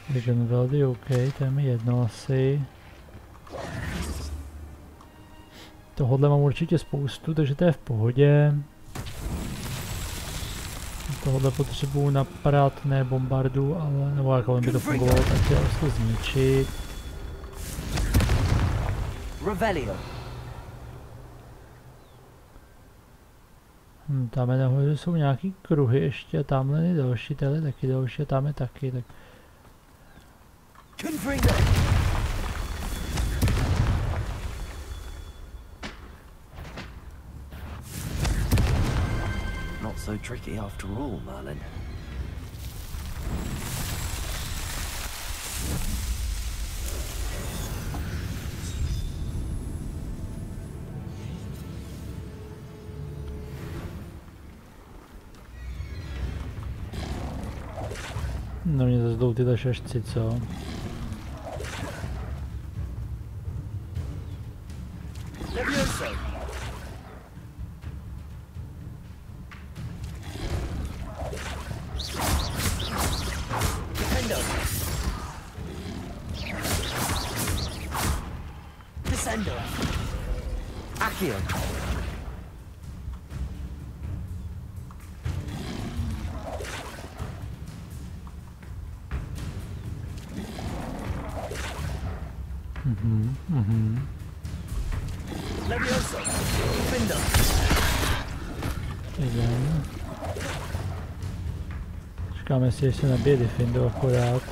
Dragon Veldy, OK, to je mi jedno asi. Tohodle mám určitě spoustu, takže to je v pohodě. Tohle potřebuju napadat, ne bombardu, ale nebo jako by to fungovalo, tak je to zničit. Tamhle nahoře jsou nějaký kruhy ještě, tamhle je další, tady taky další a tam je taky, tak... Not so tricky after all, Merlin. No mě zase jdou tyhle šašci, co? Čekáme si, jestli nabije Defendo akorát.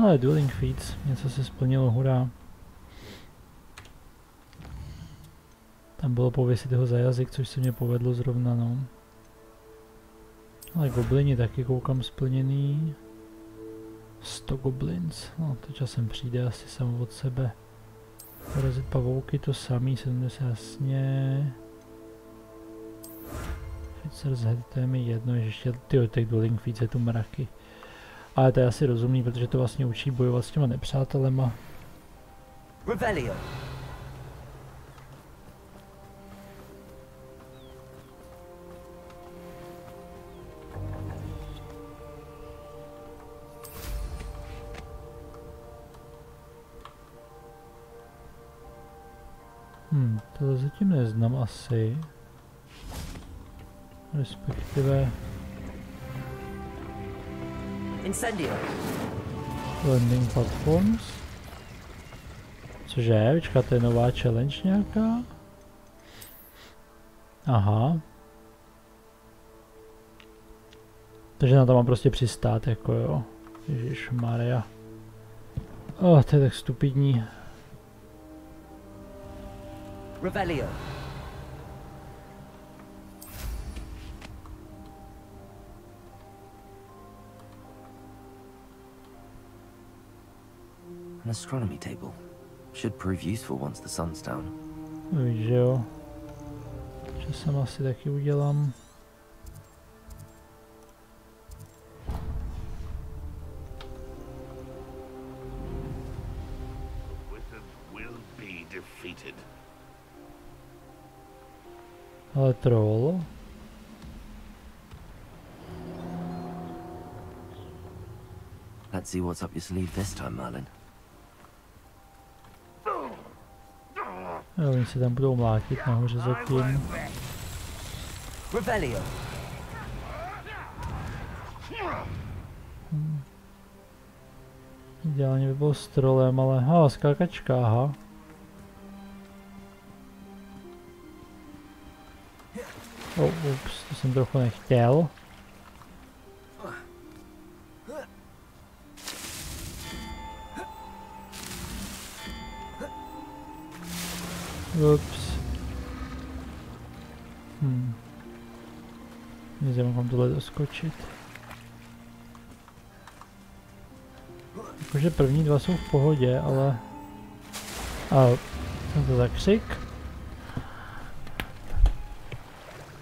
Ale dueling feats, něco se splnilo, hurá. Tam bylo pověsit ho za jazyk, což se mě povedlo zrovna, no. Ale goblini taky koukám splněný. 100 goblins, no to časem přijde asi samo od sebe. Porazit pavouky to samý, 70 jasně. to je mi jedno, že ještě těch dueling více tu mraky. Ale to je asi rozumný, protože to vlastně učí bojovat s těma nepřátelema. Revelio. To zatím neznám asi. Respektive... Incendio. Landing platforms. Cože? Počkat, to je nová challenge nějaká? Aha. Takže na to mám prostě přistát, jako jo. Ježišmarja. To je tak stupidní. Revelio. An astronomy table. Should prove useful once the sun's down. Víš, že jo. Že jsem asi taky udělám. Ale troll. Let's see what's up your sleeve this time, Merlin. Jo, oni se tam budou mlátit nahoře zatím. Revelio. Ideálně by byl s trolem, ale... skákačka, aha. Ups, to jsem trochu nechtěl. Ups. Nevím, mám tohle doskočit. Jakože první dva jsou v pohodě, ale... jsem to za křik.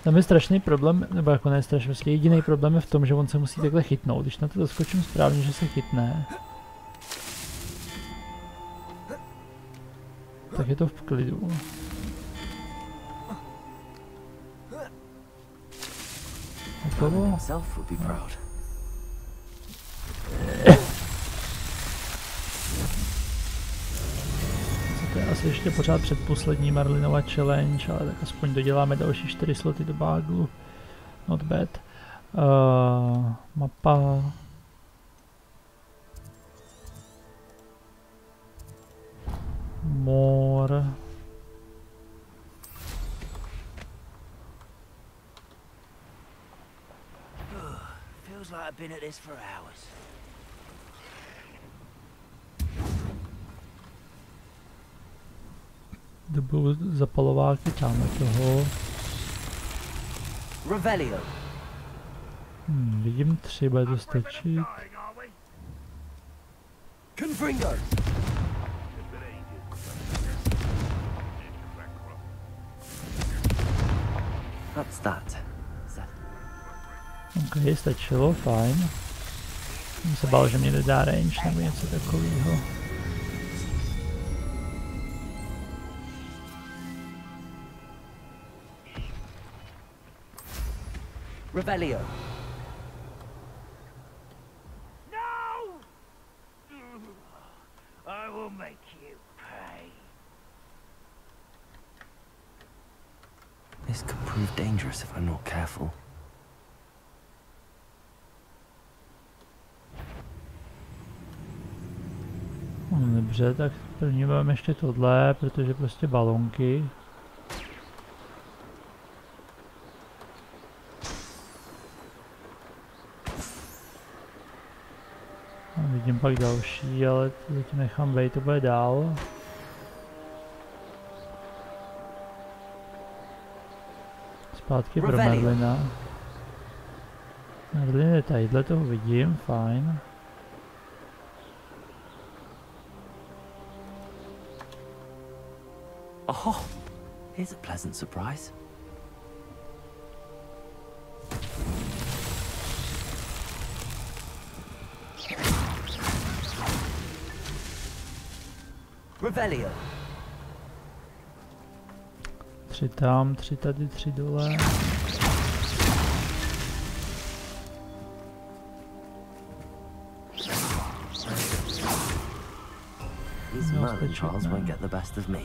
Tam je strašný problém, nebo jako ne strašný, vlastně jediný problém je v tom, že on se musí takhle chytnout. Když na to doskočím správně, že se chytne, tak je to v klidu. To bylo? To je asi ještě pořád předposlední Merlinova challenge, ale tak aspoň doděláme další 4 sloty do báglu. Not bad. Mapa. More. Feels like I've been at this for hours. To budou zapalováky tamhle toho. Revelio. Vidím 3, bude to stačit. Confringo. What's that? Ok, stačilo, fajn. Jsem se bál, že mě nedá range nebo něco takového. Revelio. No! I will make you pay. This could prove dangerous if I'm not careful. Dobře, tak první mám ještě tohle, protože prostě balonky. A vidím pak další, ale to zatím nechám vejít, to bude dál. Zpátky pro Merlina. Merlin je tadyhle, toho vidím, fajn. Oh, here's a pleasant surprise. Revelio. 3 tam, 3 tady, 3 dole. These merlin trials won't get the best of me.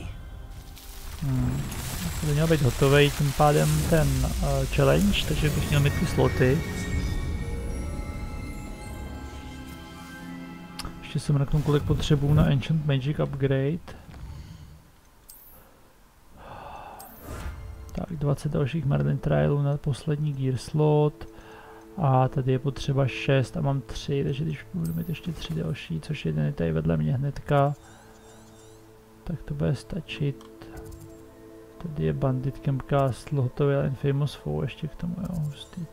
To měl být hotový, tím pádem ten challenge, takže bych měl mít ty sloty. Ještě se mrknu, kolik potřebuju na Ancient Magic Upgrade. Tak, 20 dalších Merlin trialů na poslední gear slot. A tady je potřeba 6 a mám 3, takže když budu mít ještě 3 další, což jeden je tady vedle mě hnedka, tak to bude stačit. Tady je Bandit Camp Castle, hotový a Infamous Foe ještě k tomu, jo, hustý.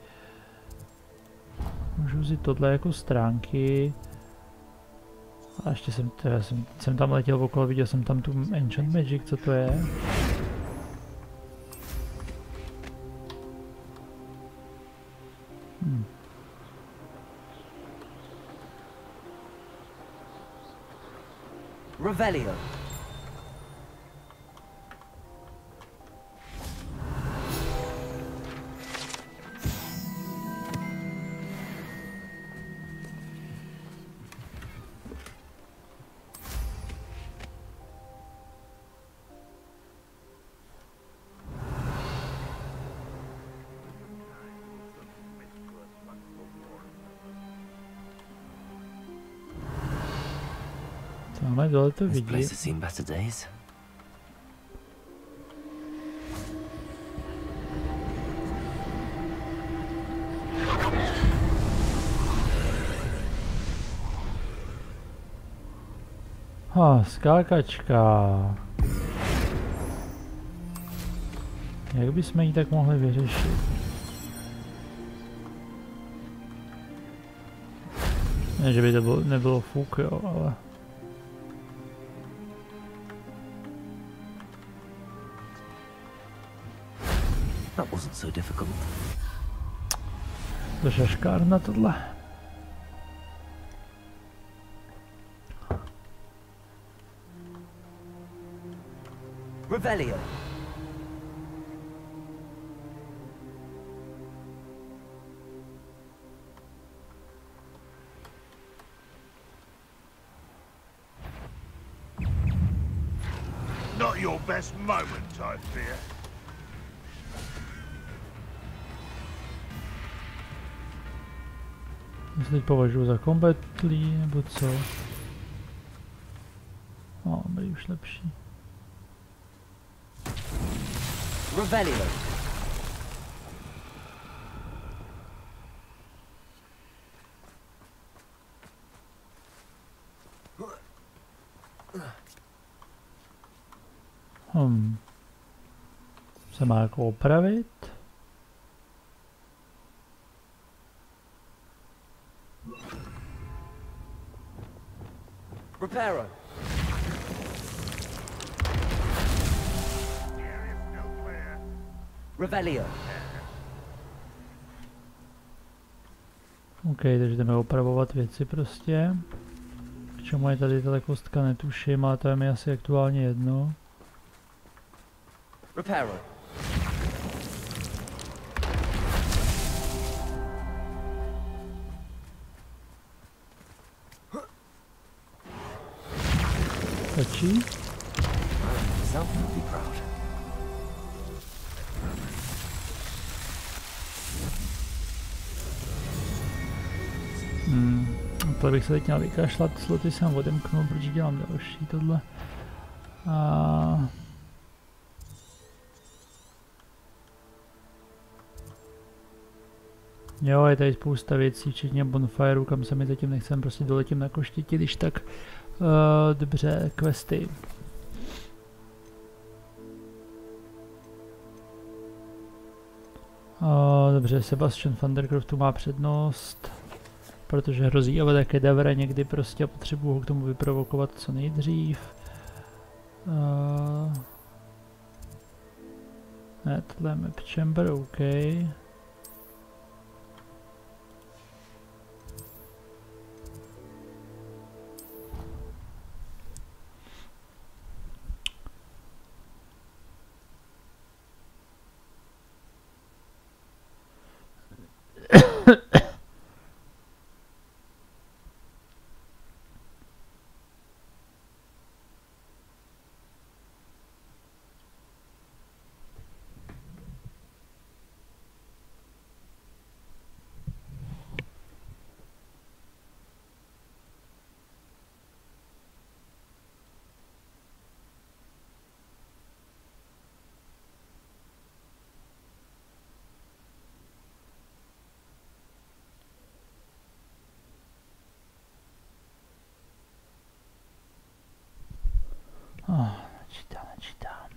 Můžu vzít tohle jako stránky. A ještě jsem tam letěl okolo, viděl jsem tam tu Ancient Magic, co to je? Revelio. Tamhle dole to This vidí. place has seen better days. Skákačka. Jak bychom ji tak mohli vyřešit? Ne, že by to nebylo fuk, jo, ale... That wasn't so difficult. To šaškárna tohle. Revelio. Not your best moment, I fear. To se teď považuji za kombetlí, nebo co? No, byli už lepší. Revelio. Se má jako opravit. Reparo. Revelio. OK, takže jdeme opravovat věci prostě. K čemu je tady tato kostka, netuším, ale to je mi asi aktuálně jedno. Reparo. Stačí? Myself would be proud. To bych se teď měl vykašlat, sloty jsem odemknul, protože dělám další tohle. A... Jo, je tady spousta věcí, včetně bonfireu, kam se mi zatím nechcem, prostě doletím na koštěti, když tak dobře, questy. Dobře, Sebastian Thundercroft má přednost, protože hrozí Avada Kedavra někdy prostě a potřebuji ho k tomu vyprovokovat co nejdřív. Ne, tohle je Map Chamber, OK. Načítám.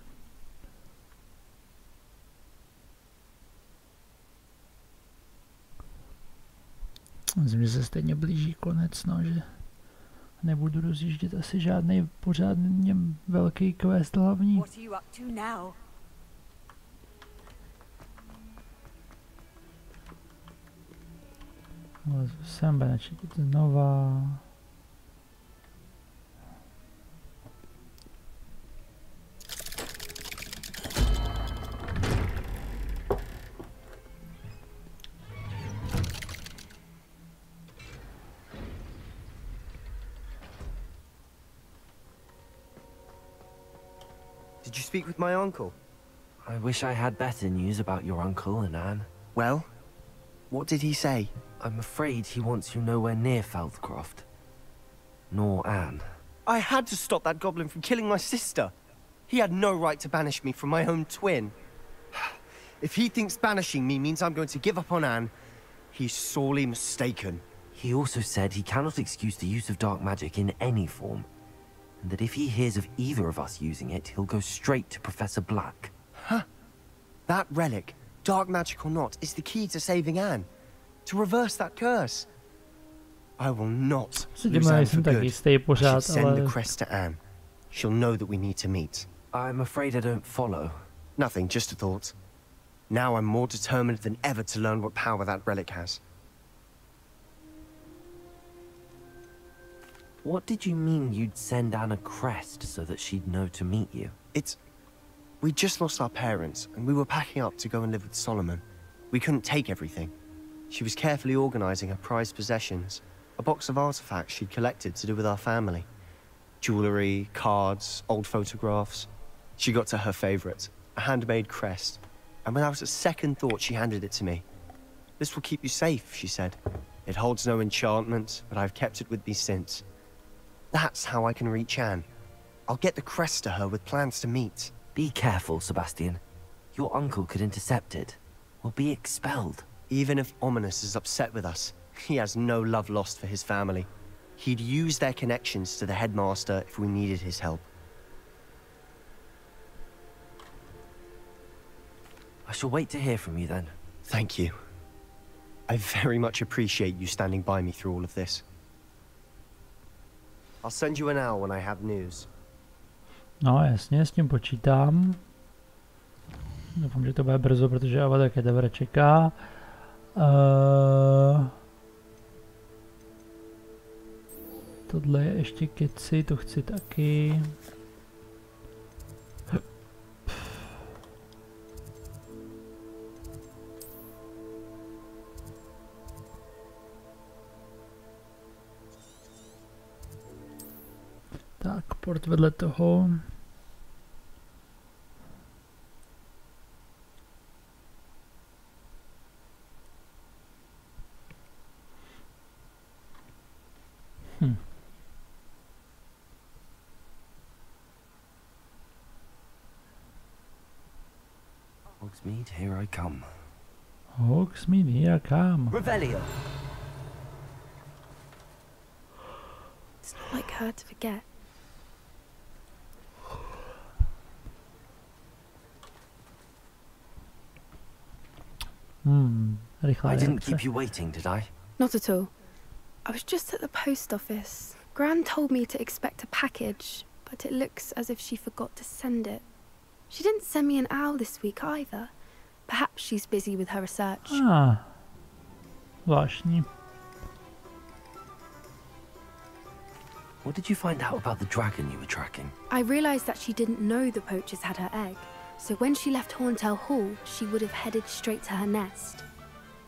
Myslím, že se stejně blíží konec, no, že nebudu rozjíždět asi žádný pořádně velký quest hlavní. Sem bude načítat znova. Did you speak with my uncle? I wish I had better news about your uncle and Anne. Well, what did he say? I'm afraid he wants you nowhere near Feldcroft. Nor Anne. I had to stop that goblin from killing my sister. He had no right to banish me from my own twin. If he thinks banishing me means I'm going to give up on Anne, he's sorely mistaken. He also said he cannot excuse the use of dark magic in any form. And that if he hears of either of us using it, he'll go straight to Professor Black. Huh. That relic, dark magic or not, is the key to saving Anne. To reverse that curse. I will not lose Anne for good. I should send the crest to Anne. She'll know that we need to meet. I'm afraid I don't follow. Nothing, just a thought. Now I'm more determined than ever to learn what power that relic has. What did you mean you'd send Anne a crest so that she'd know to meet you? We just lost our parents, and we were packing up to go and live with Solomon. We couldn't take everything. She was carefully organizing her prized possessions, a box of artifacts she'd collected to do with our family. Jewelry, cards, old photographs. She got to her favorite, a handmade crest, and without a second thought she handed it to me. This will keep you safe, she said. It holds no enchantment, but I've kept it with me since. That's how I can reach Anne. I'll get the crest to her with plans to meet. Be careful, Sebastian. Your uncle could intercept it. Or be expelled. Even if Ominous is upset with us, he has no love lost for his family. He'd use their connections to the headmaster if we needed his help. I shall wait to hear from you then. Thank you. I very much appreciate you standing by me through all of this. I'll send you an owl when I have news. No jasně, s tím počítám. Doufám, že to bude brzo, protože Ava také teprve čeká. Tohle je ještě keci, to chci taky. Tak, port vedle toho. Hogsmeade, here I come. Hogsmeade, here I come. Revelio. It's not like her to forget. I didn't keep you waiting, did I? Not at all. I was just at the post office. Gran told me to expect a package, but it looks as if she forgot to send it. She didn't send me an owl this week either. Perhaps she's busy with her research. Zvláštní. What did you find out about the dragon you were tracking? I realized that she didn't know the poachers had her egg, so when she left Horntail Hall, she would have headed straight to her nest.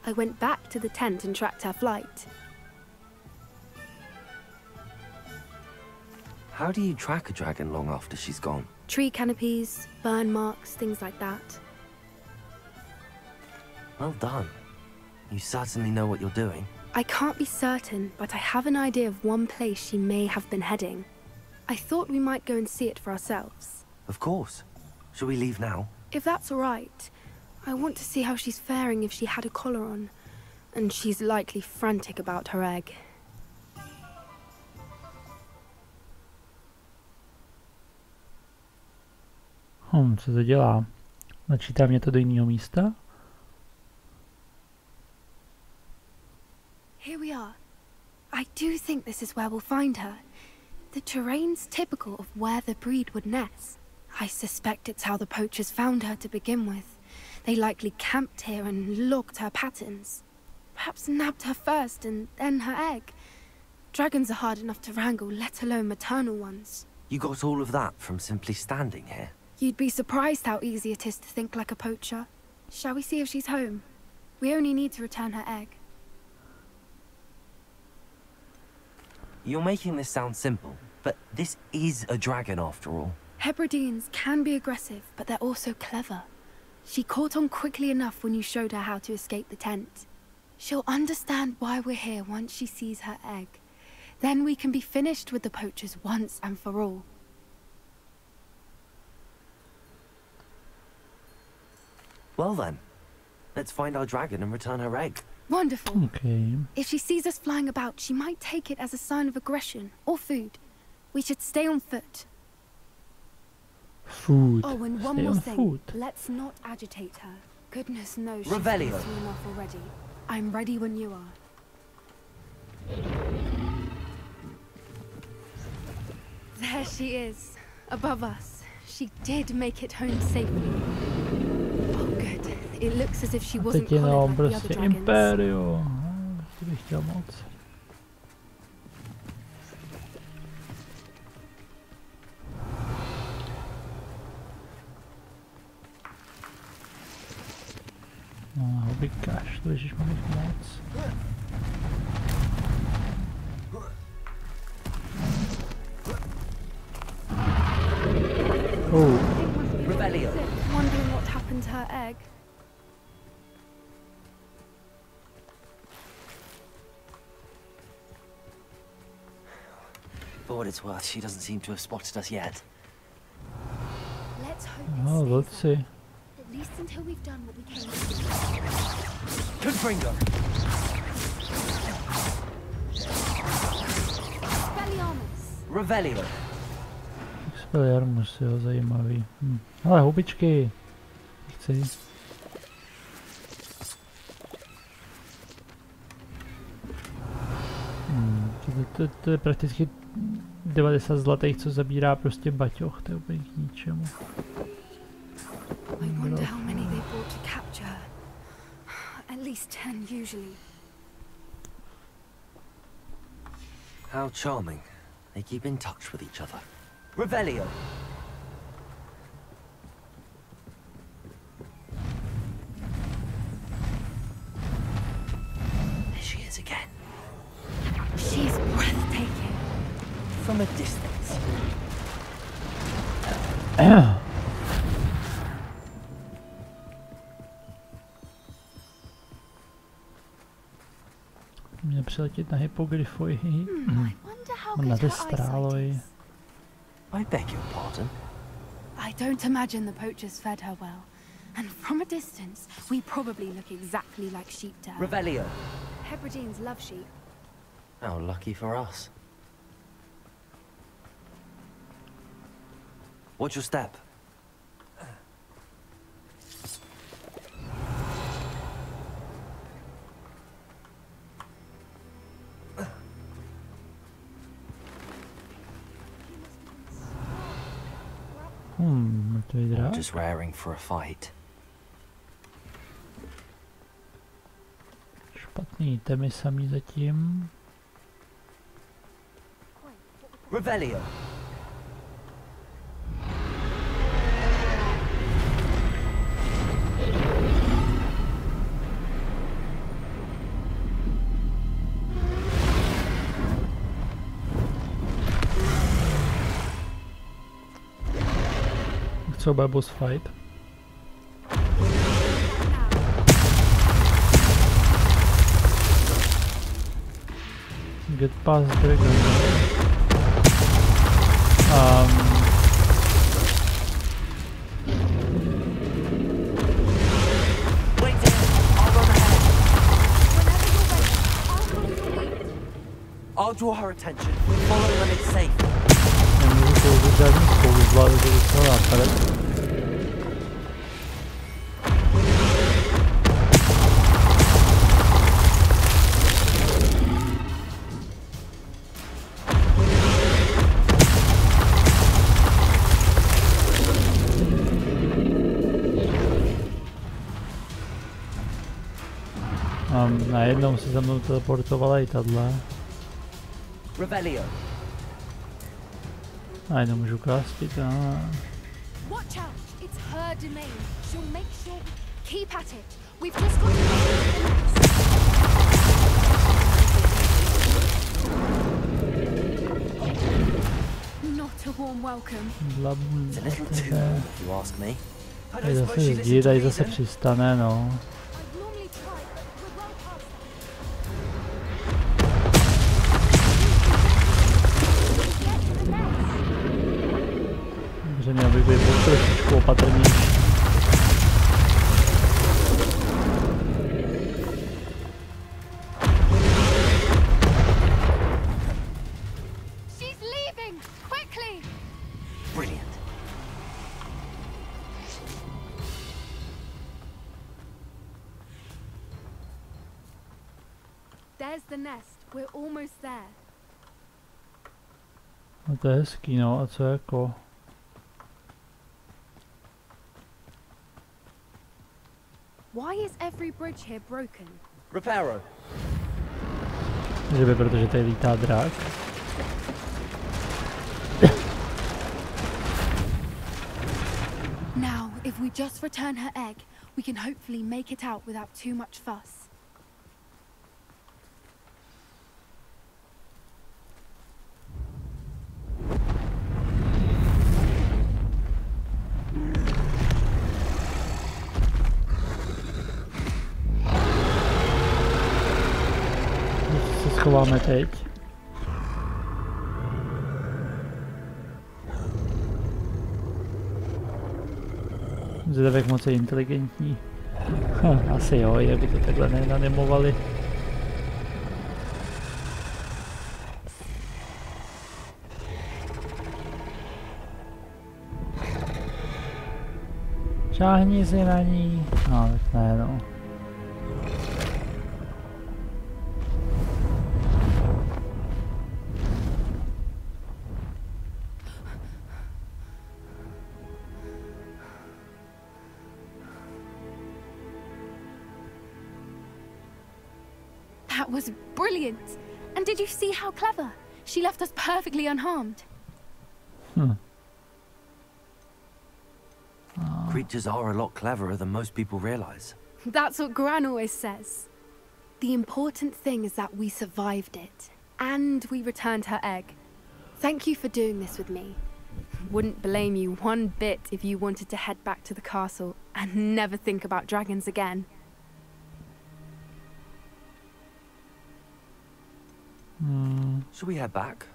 I went back to the tent and tracked her flight. How do you track a dragon long after she's gone? Tree canopies, burn marks, things like that. Well done. You certainly know what you're doing. I can't be certain, but I have an idea of one place she may have been heading. I thought we might go and see it for ourselves. Of course. Shall we leave now? If that's all right. I want to see how she's faring if she had a collar on. And she's likely frantic about her egg. Co to dělá? Načítá mě to do jiného místa? Here we are. I do think this is where we'll find her. The terrain's typical of where the breed would nest. I suspect it's how the poachers found her to begin with. They likely camped here and logged her patterns. Perhaps nabbed her first and then her egg. Dragons are hard enough to wrangle, let alone maternal ones. You got all of that from simply standing here? You'd be surprised how easy it is to think like a poacher. Shall we see if she's home? We only need to return her egg. You're making this sound simple, but this is a dragon after all. Hebrideans can be aggressive, but they're also clever. She caught on quickly enough when you showed her how to escape the tent. She'll understand why we're here once she sees her egg. Then we can be finished with the poachers once and for all. Well then, let's find our dragon and return her egg. Wonderful. Okay. If she sees us flying about, she might take it as a sign of aggression or food. We should stay on foot. Food. Oh, and one Stay more on thing. foot. Let's not agitate her. Goodness knows she's Revelio. been through enough already. I'm ready when you are. There she is, above us. She did make it home safely. Oh, good. It looks as if she A wasn't teď jenom collared like the other prostě dragons. imperio. To bych chtěl moc. No, hobbykaš, to ježiš, mám jich moc. Oh. Revelio. Wondering what happened to her egg. For what it's worth, she doesn't seem to have spotted us yet. Let's hope Oh, it let's stays see. up. At least until we've done what we came to do. Confringo. Expelliarmus. Revelio. Expelliarmus, jo, zajímavý. Ale hubičky. Chci. To je prakticky 90 zlatých, co zabírá prostě baťoch, to je úplně k ničemu. I wonder how many they brought to capture her. At least 10 usually. How charming. They keep in touch with each other. Revelio. There she is again. She's breathtaking. From a distance. Mě přiletět na hypogryfoji. I wonder how Na good ty her eyesight stráloj. is. I beg your pardon. I don't imagine the poachers fed her well. And from a distance, we probably look exactly like sheep to her. Revelio. Hebrideans love sheep. How lucky for us. Watch your step. To je drát. Just raring for a fight. Špatný itemy samý zatím. Revelio. Co bude boss fight? Get past dragon. Wait there. I'll run ahead. I'll draw her attention. Follow when it's safe. Nemůžu použít žádný spolu, zvládl to docela nápad. A najednou se za mnou teleportovala i tahle. A jenom můžu kastit, Watch out! It's her domain. She'll make sure. Keep at it. We've just got to Not a warm welcome. It's a little too warm, if you ask me. Tady zase zdí, tady zase přistane, no. Dobře, měl bych být trošičku opatrnější. There's the nest. We're almost there. No to je hezký, no, a co jako? Why is every bridge here broken? Reparo. Že by, protože tady lítá drak. Now, if we just return her egg, we can hopefully make it out without too much fuss. Schováme teď. Zvědavek moc je inteligentní. Asi jo, je by to takhle nenanimovali. Šáhni si na ní. No, tak ne, no. That was brilliant! And did you see how clever? She left us perfectly unharmed. Creatures are a lot cleverer than most people realize. That's what Gran always says. The important thing is that we survived it. And we returned her egg. Thank you for doing this with me. Wouldn't blame you one bit if you wanted to head back to the castle and never think about dragons again. Shall we head back?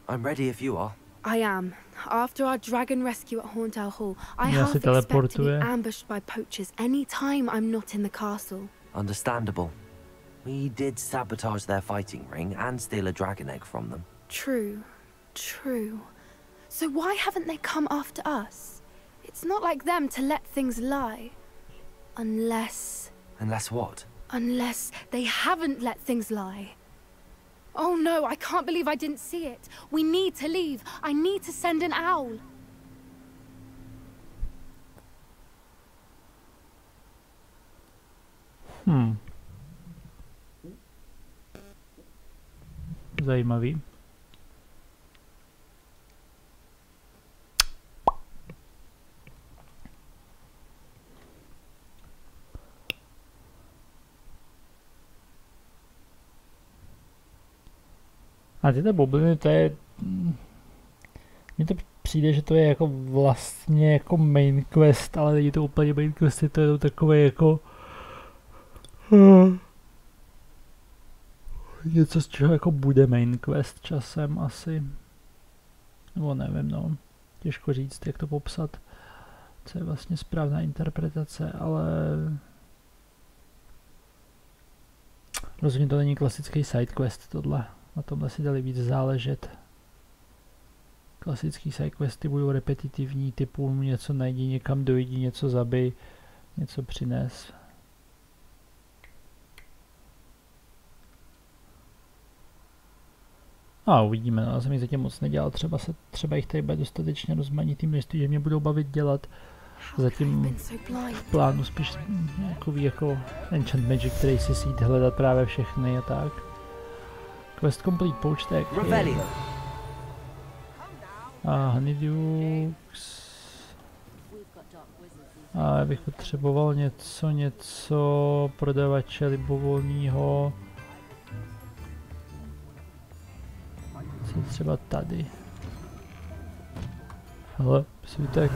I'm ready if you are. I am. After our dragon rescue at Horntail Hall, I half expect to be ambushed by poachers any time I'm not in the castle. Understandable. We did sabotage their fighting ring and steal a dragon egg from them. True. True. So why haven't they come after us? It's not like them to let things lie. Unless... Unless what? Unless they haven't let things lie. Oh no, I can't believe I didn't see it. We need to leave. I need to send an owl. Zajímavý. A tyto bubliny, to je... Mně to přijde, že to je jako vlastně jako main quest, ale není to úplně main questy, to je takové jako... Něco, z čeho jako bude main quest časem asi. Nebo nevím, no. Těžko říct, jak to popsat. Co je vlastně správná interpretace, ale... Rozhodně to není klasický sidequest tohle. Na tomhle si dali víc záležet. Klasický sidequesty budou repetitivní, typu něco najdi, někam dojdi, něco zabij, něco přines. A uvidíme, no, já jsem jich zatím moc nedělal, třeba jich tady bude dostatečně rozmanitý množství, že mě budou bavit dělat. Zatím v plánu spíš nějaký jako enchant magic, který si jít hledat právě všechny a tak. Quest complete, poučtek. A Honeydukes. A já bych potřeboval něco prodavače libovolného. Co třeba tady? Hele, svítek.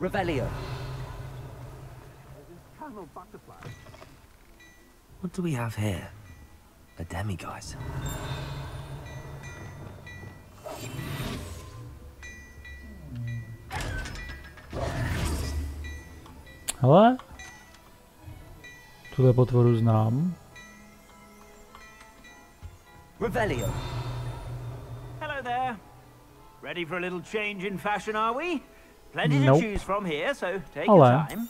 Revelio. What do we have here? A demiguise. Hele, tuhle potvoru znám. Revelio. Hello there. Ready for a little change in fashion, are we? Plenty to choose from here, so take your time.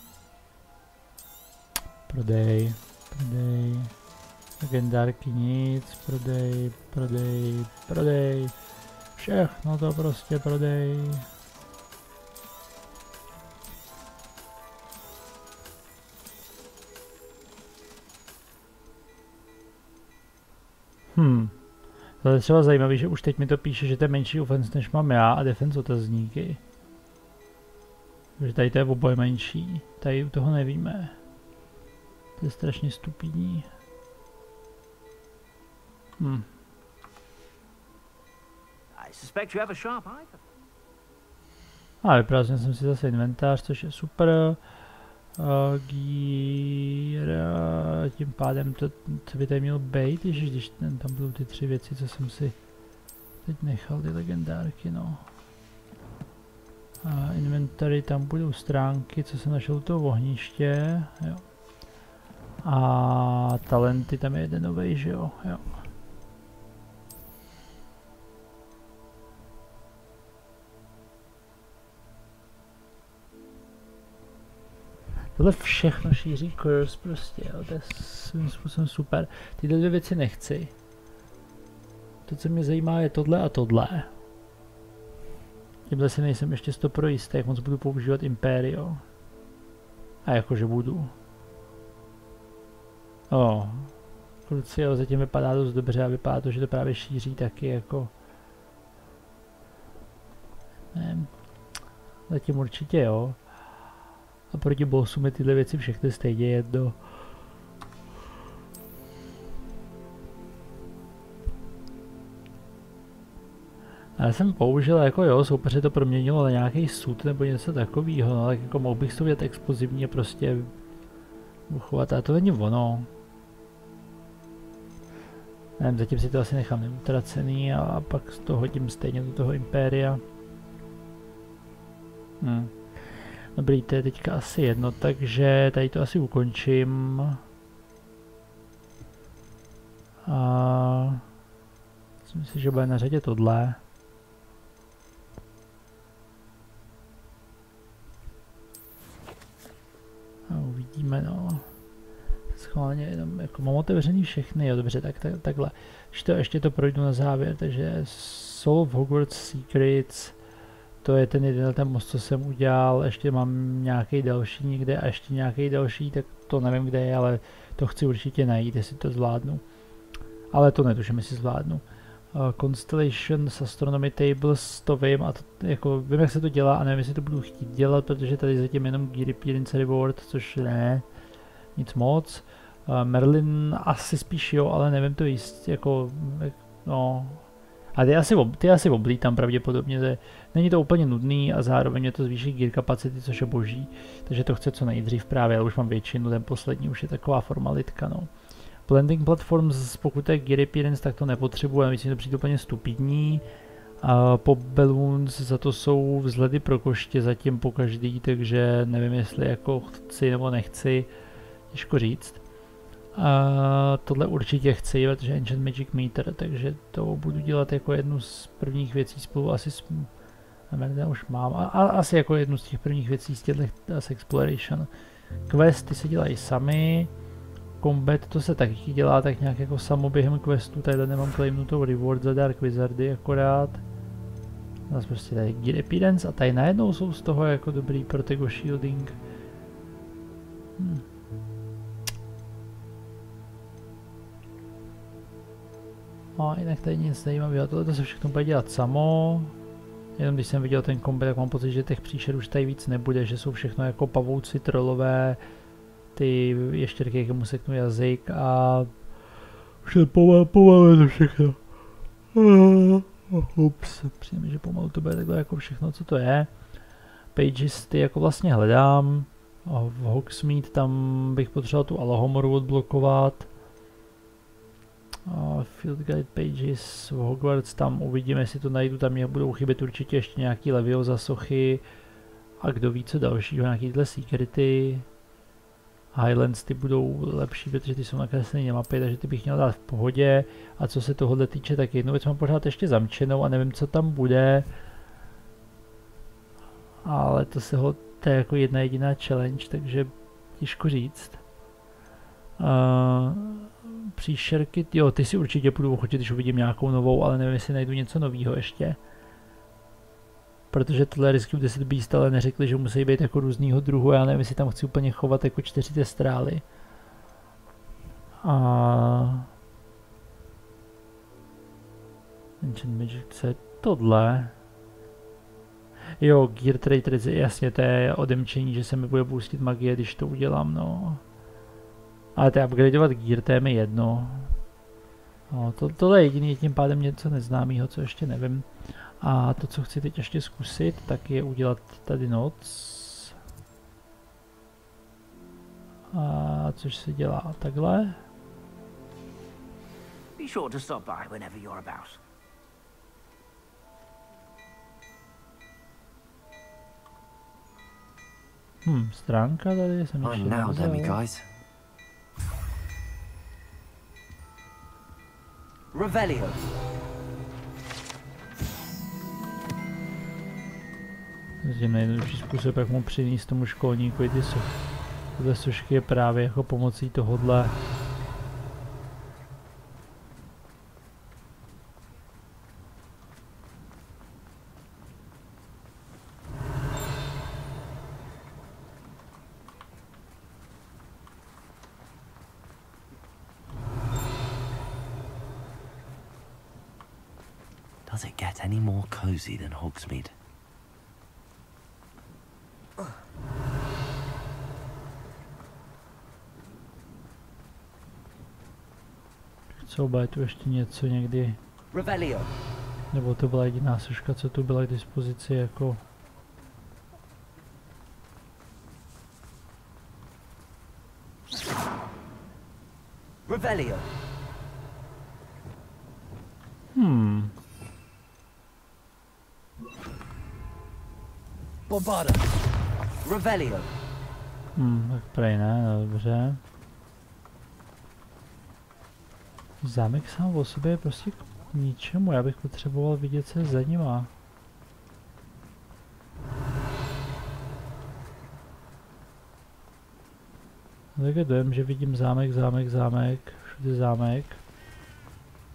Prodej. Legendárky nic, prodej. Všechno to prostě prodej. To je třeba zajímavé, že už teď mi to píše, že to je menší offense než mám já a defense otazníky. Takže tady to je oboje menší, tady u toho nevíme. To je strašně stupidní. A vyprázdnil jsem si zase inventář, což je super. Gear, tím pádem to by tady mělo být, když tam budou ty 3 věci, co jsem si teď nechal, ty legendárky, no. A inventory, tam budou stránky, co jsem našel u toho ohniště, jo. A talenty, tam je jeden novej, že jo, Tohle všechno šíří curse prostě, jo, to je svým způsobem super. Tyhle 2 věci nechci. To, co mě zajímá, je tohle a tohle. Tímhle si nejsem ještě 100% jistý, jak moc budu používat imperio. A jakože budu. Kluci, jo, zatím vypadá dost dobře a vypadá to, že to právě šíří taky jako... Nevím. Zatím určitě jo. A proti bossu mi tyhle věci všechny stejně jedno. A já jsem použil jako jo, soupeře to proměnilo na nějaký sud nebo něco takového, no tak jako mohl bych to udělat explozivně prostě uchovat, ale to není ono. Nevím, zatím si to asi nechám neutracený a pak to hodím stejně do toho imperia. Dobrý, to je teďka asi jedno, takže tady to asi ukončím. A myslím si, že bude na řadě tohle. A uvidíme, no. Schválně jenom, jako mám otevřený všechny, jo, dobře, takhle. Ještě to projdu na závěr, takže Solve Hogwarts Secrets. To je ten jeden ten most, co jsem udělal, ještě mám nějaký další někde a ještě nějaký další, tak to nevím kde je, ale to chci určitě najít, jestli to zvládnu. Ale to netuším, jestli zvládnu. Constellations, Astronomy Tables, to vím a to, jako, vím, jak se to dělá a nevím, jestli to budu chtít dělat, protože tady zatím jenom Gear Appearance Reward, což ne, nic moc. Merlin asi spíš jo, ale nevím to jistě, jako, no... A ty asi oblítám pravděpodobně, není to úplně nudný a zároveň je to zvýší gear kapacity, což je boží. Takže to chce co nejdřív právě, ale už mám většinu, ten poslední už je taková formalitka, no. Blending platforms, pokud je gear appearance, tak to nepotřebuji, ale myslím, že to přijde úplně stupidní. Pop balloons, za to jsou vzhledy pro koště zatím po každý, takže nevím, jestli jako chci nebo nechci, těžko říct. Tohle určitě chci, protože Ancient Magic Meter, takže to budu dělat jako jednu z prvních věcí spolu asi s... Já už mám, asi jako jednu z těch prvních věcí z těchto Exploration. Questy se dělají sami, Combat to se taky dělá tak nějak jako samo během questu, tady nemám claimnutou reward za Dark Wizardy akorát. Zase prostě tady Gear Epidence a tady najednou jsou z toho jako dobrý Protego Shielding. A jinak tady nic zajímavého, tohle se všechno bude dělat samo. Jenom když jsem viděl ten kombi, tak mám pocit, že těch příšer už tady víc nebude, že jsou všechno jako pavouci, trolové, ty ještěrky, jak mu seknu jazyk a už je pomalu to všechno. Ups, přijde mi, že pomalu to bude takhle jako všechno, co to je. Pages ty jako vlastně hledám. A v Hogsmeade tam bych potřeboval tu Alahomoru odblokovat. Field Guide Pages v Hogwarts, tam uvidíme, jestli to najdu, tam mě budou chybět určitě ještě nějaký Leviosa sochy a kdo ví co dalšího, nějaký tyhle secrety. Highlands ty budou lepší, protože ty jsou nakreslené na mapě, takže ty bych měl dát v pohodě. A co se tohohle týče, tak jednu věc mám pořád ještě zamčenou a nevím, co tam bude. Ale to je jako jedna jediná challenge, takže těžko říct. Příšerky, jo, ty si určitě půjdu ochotit, když uvidím nějakou novou, ale nevím, jestli najdu něco nového ještě. Protože tohle Rescue 10 Beast, ale neřekli, že musí být jako různýho druhu, já nevím, jestli tam chci úplně chovat jako 4 testrály. A... Ancient Magic, co je tohle? Jo, Gear Trade, jasně, to je odemčení, že se mi bude boostit magie, když to udělám, no. Ale to je upgradeovat gear, to je mi jedno. No, tohle je jediný, tím pádem něco neznámého, co ještě nevím. A to, co chci teď ještě zkusit, tak je udělat tady noc. A což se dělá takhle. Be sure to stop by whenever you're about. Stránka tady jsem ještě nevzal. Revelio. Zde nejjednodušší způsob, jak mu přinést tomu školníku ty tyhle sošky je právě jako pomocí tohodle. Does it get any more cozy than Hogsmeade? Co bude tu ještě něco někdy? Revelio. Nebo to byla jediná soška, co tu byla k dispozici jako... Revelio. Bobada. Revelio. Tak prej ne, no dobře. Zámek sám o sobě je prostě k ničemu, já bych potřeboval vidět, co je za nima. Tak je dojem, že vidím zámek, všude zámek.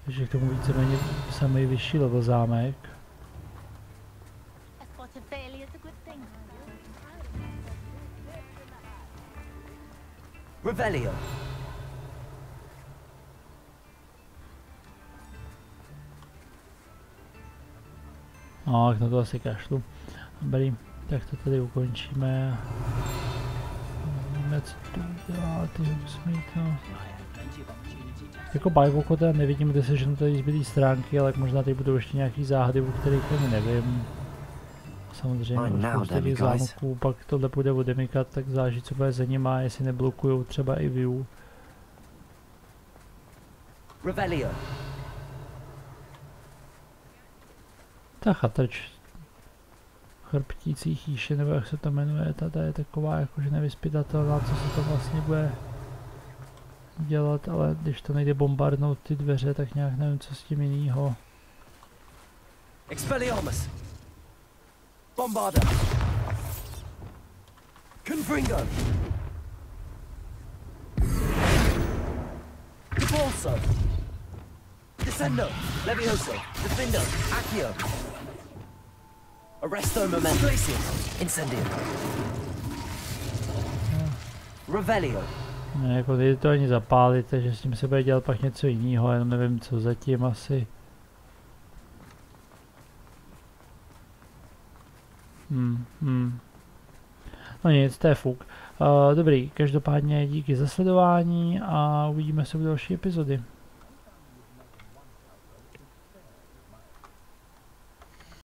Takže k tomu víceméně samý vyšší level zámek. Revelio. No, tak na to asi kašlu. Dobrý, tak to tady ukončíme. Víme, co tu dělá ty Hogsmeade, no. Jako bajvoko teda nevidím, kde se ženu tady zbylý stránky, ale možná tady budou ještě nějaký záhady, o kterých ani nevím. Samozřejmě spousta těch zámků, pak tohle půjde odemykat, tak záleží, co bude za nima, jestli neblokujou třeba i view. Revelio. Ta chatrč chrbtící chýše, nebo jak se to jmenuje, ta je taková jakože nevyspytatelná, co se to vlastně bude dělat, ale když to nejde bombardnout ty dveře, tak nějak nevím, co s tím jinýho. Expelliarmus! Bombarda! Confringo! Repulso! Descendo! Levioso! Defendo! Accio! Arresto momento! Glacium! Incendio! Revelio! Ne, jako nejde to ani zapálit, takže s tím se bude dělat pak něco jiného, jenom nevím co zatím asi. No nic, to je fuk. Dobrý, každopádně díky za sledování a uvidíme se v další epizody.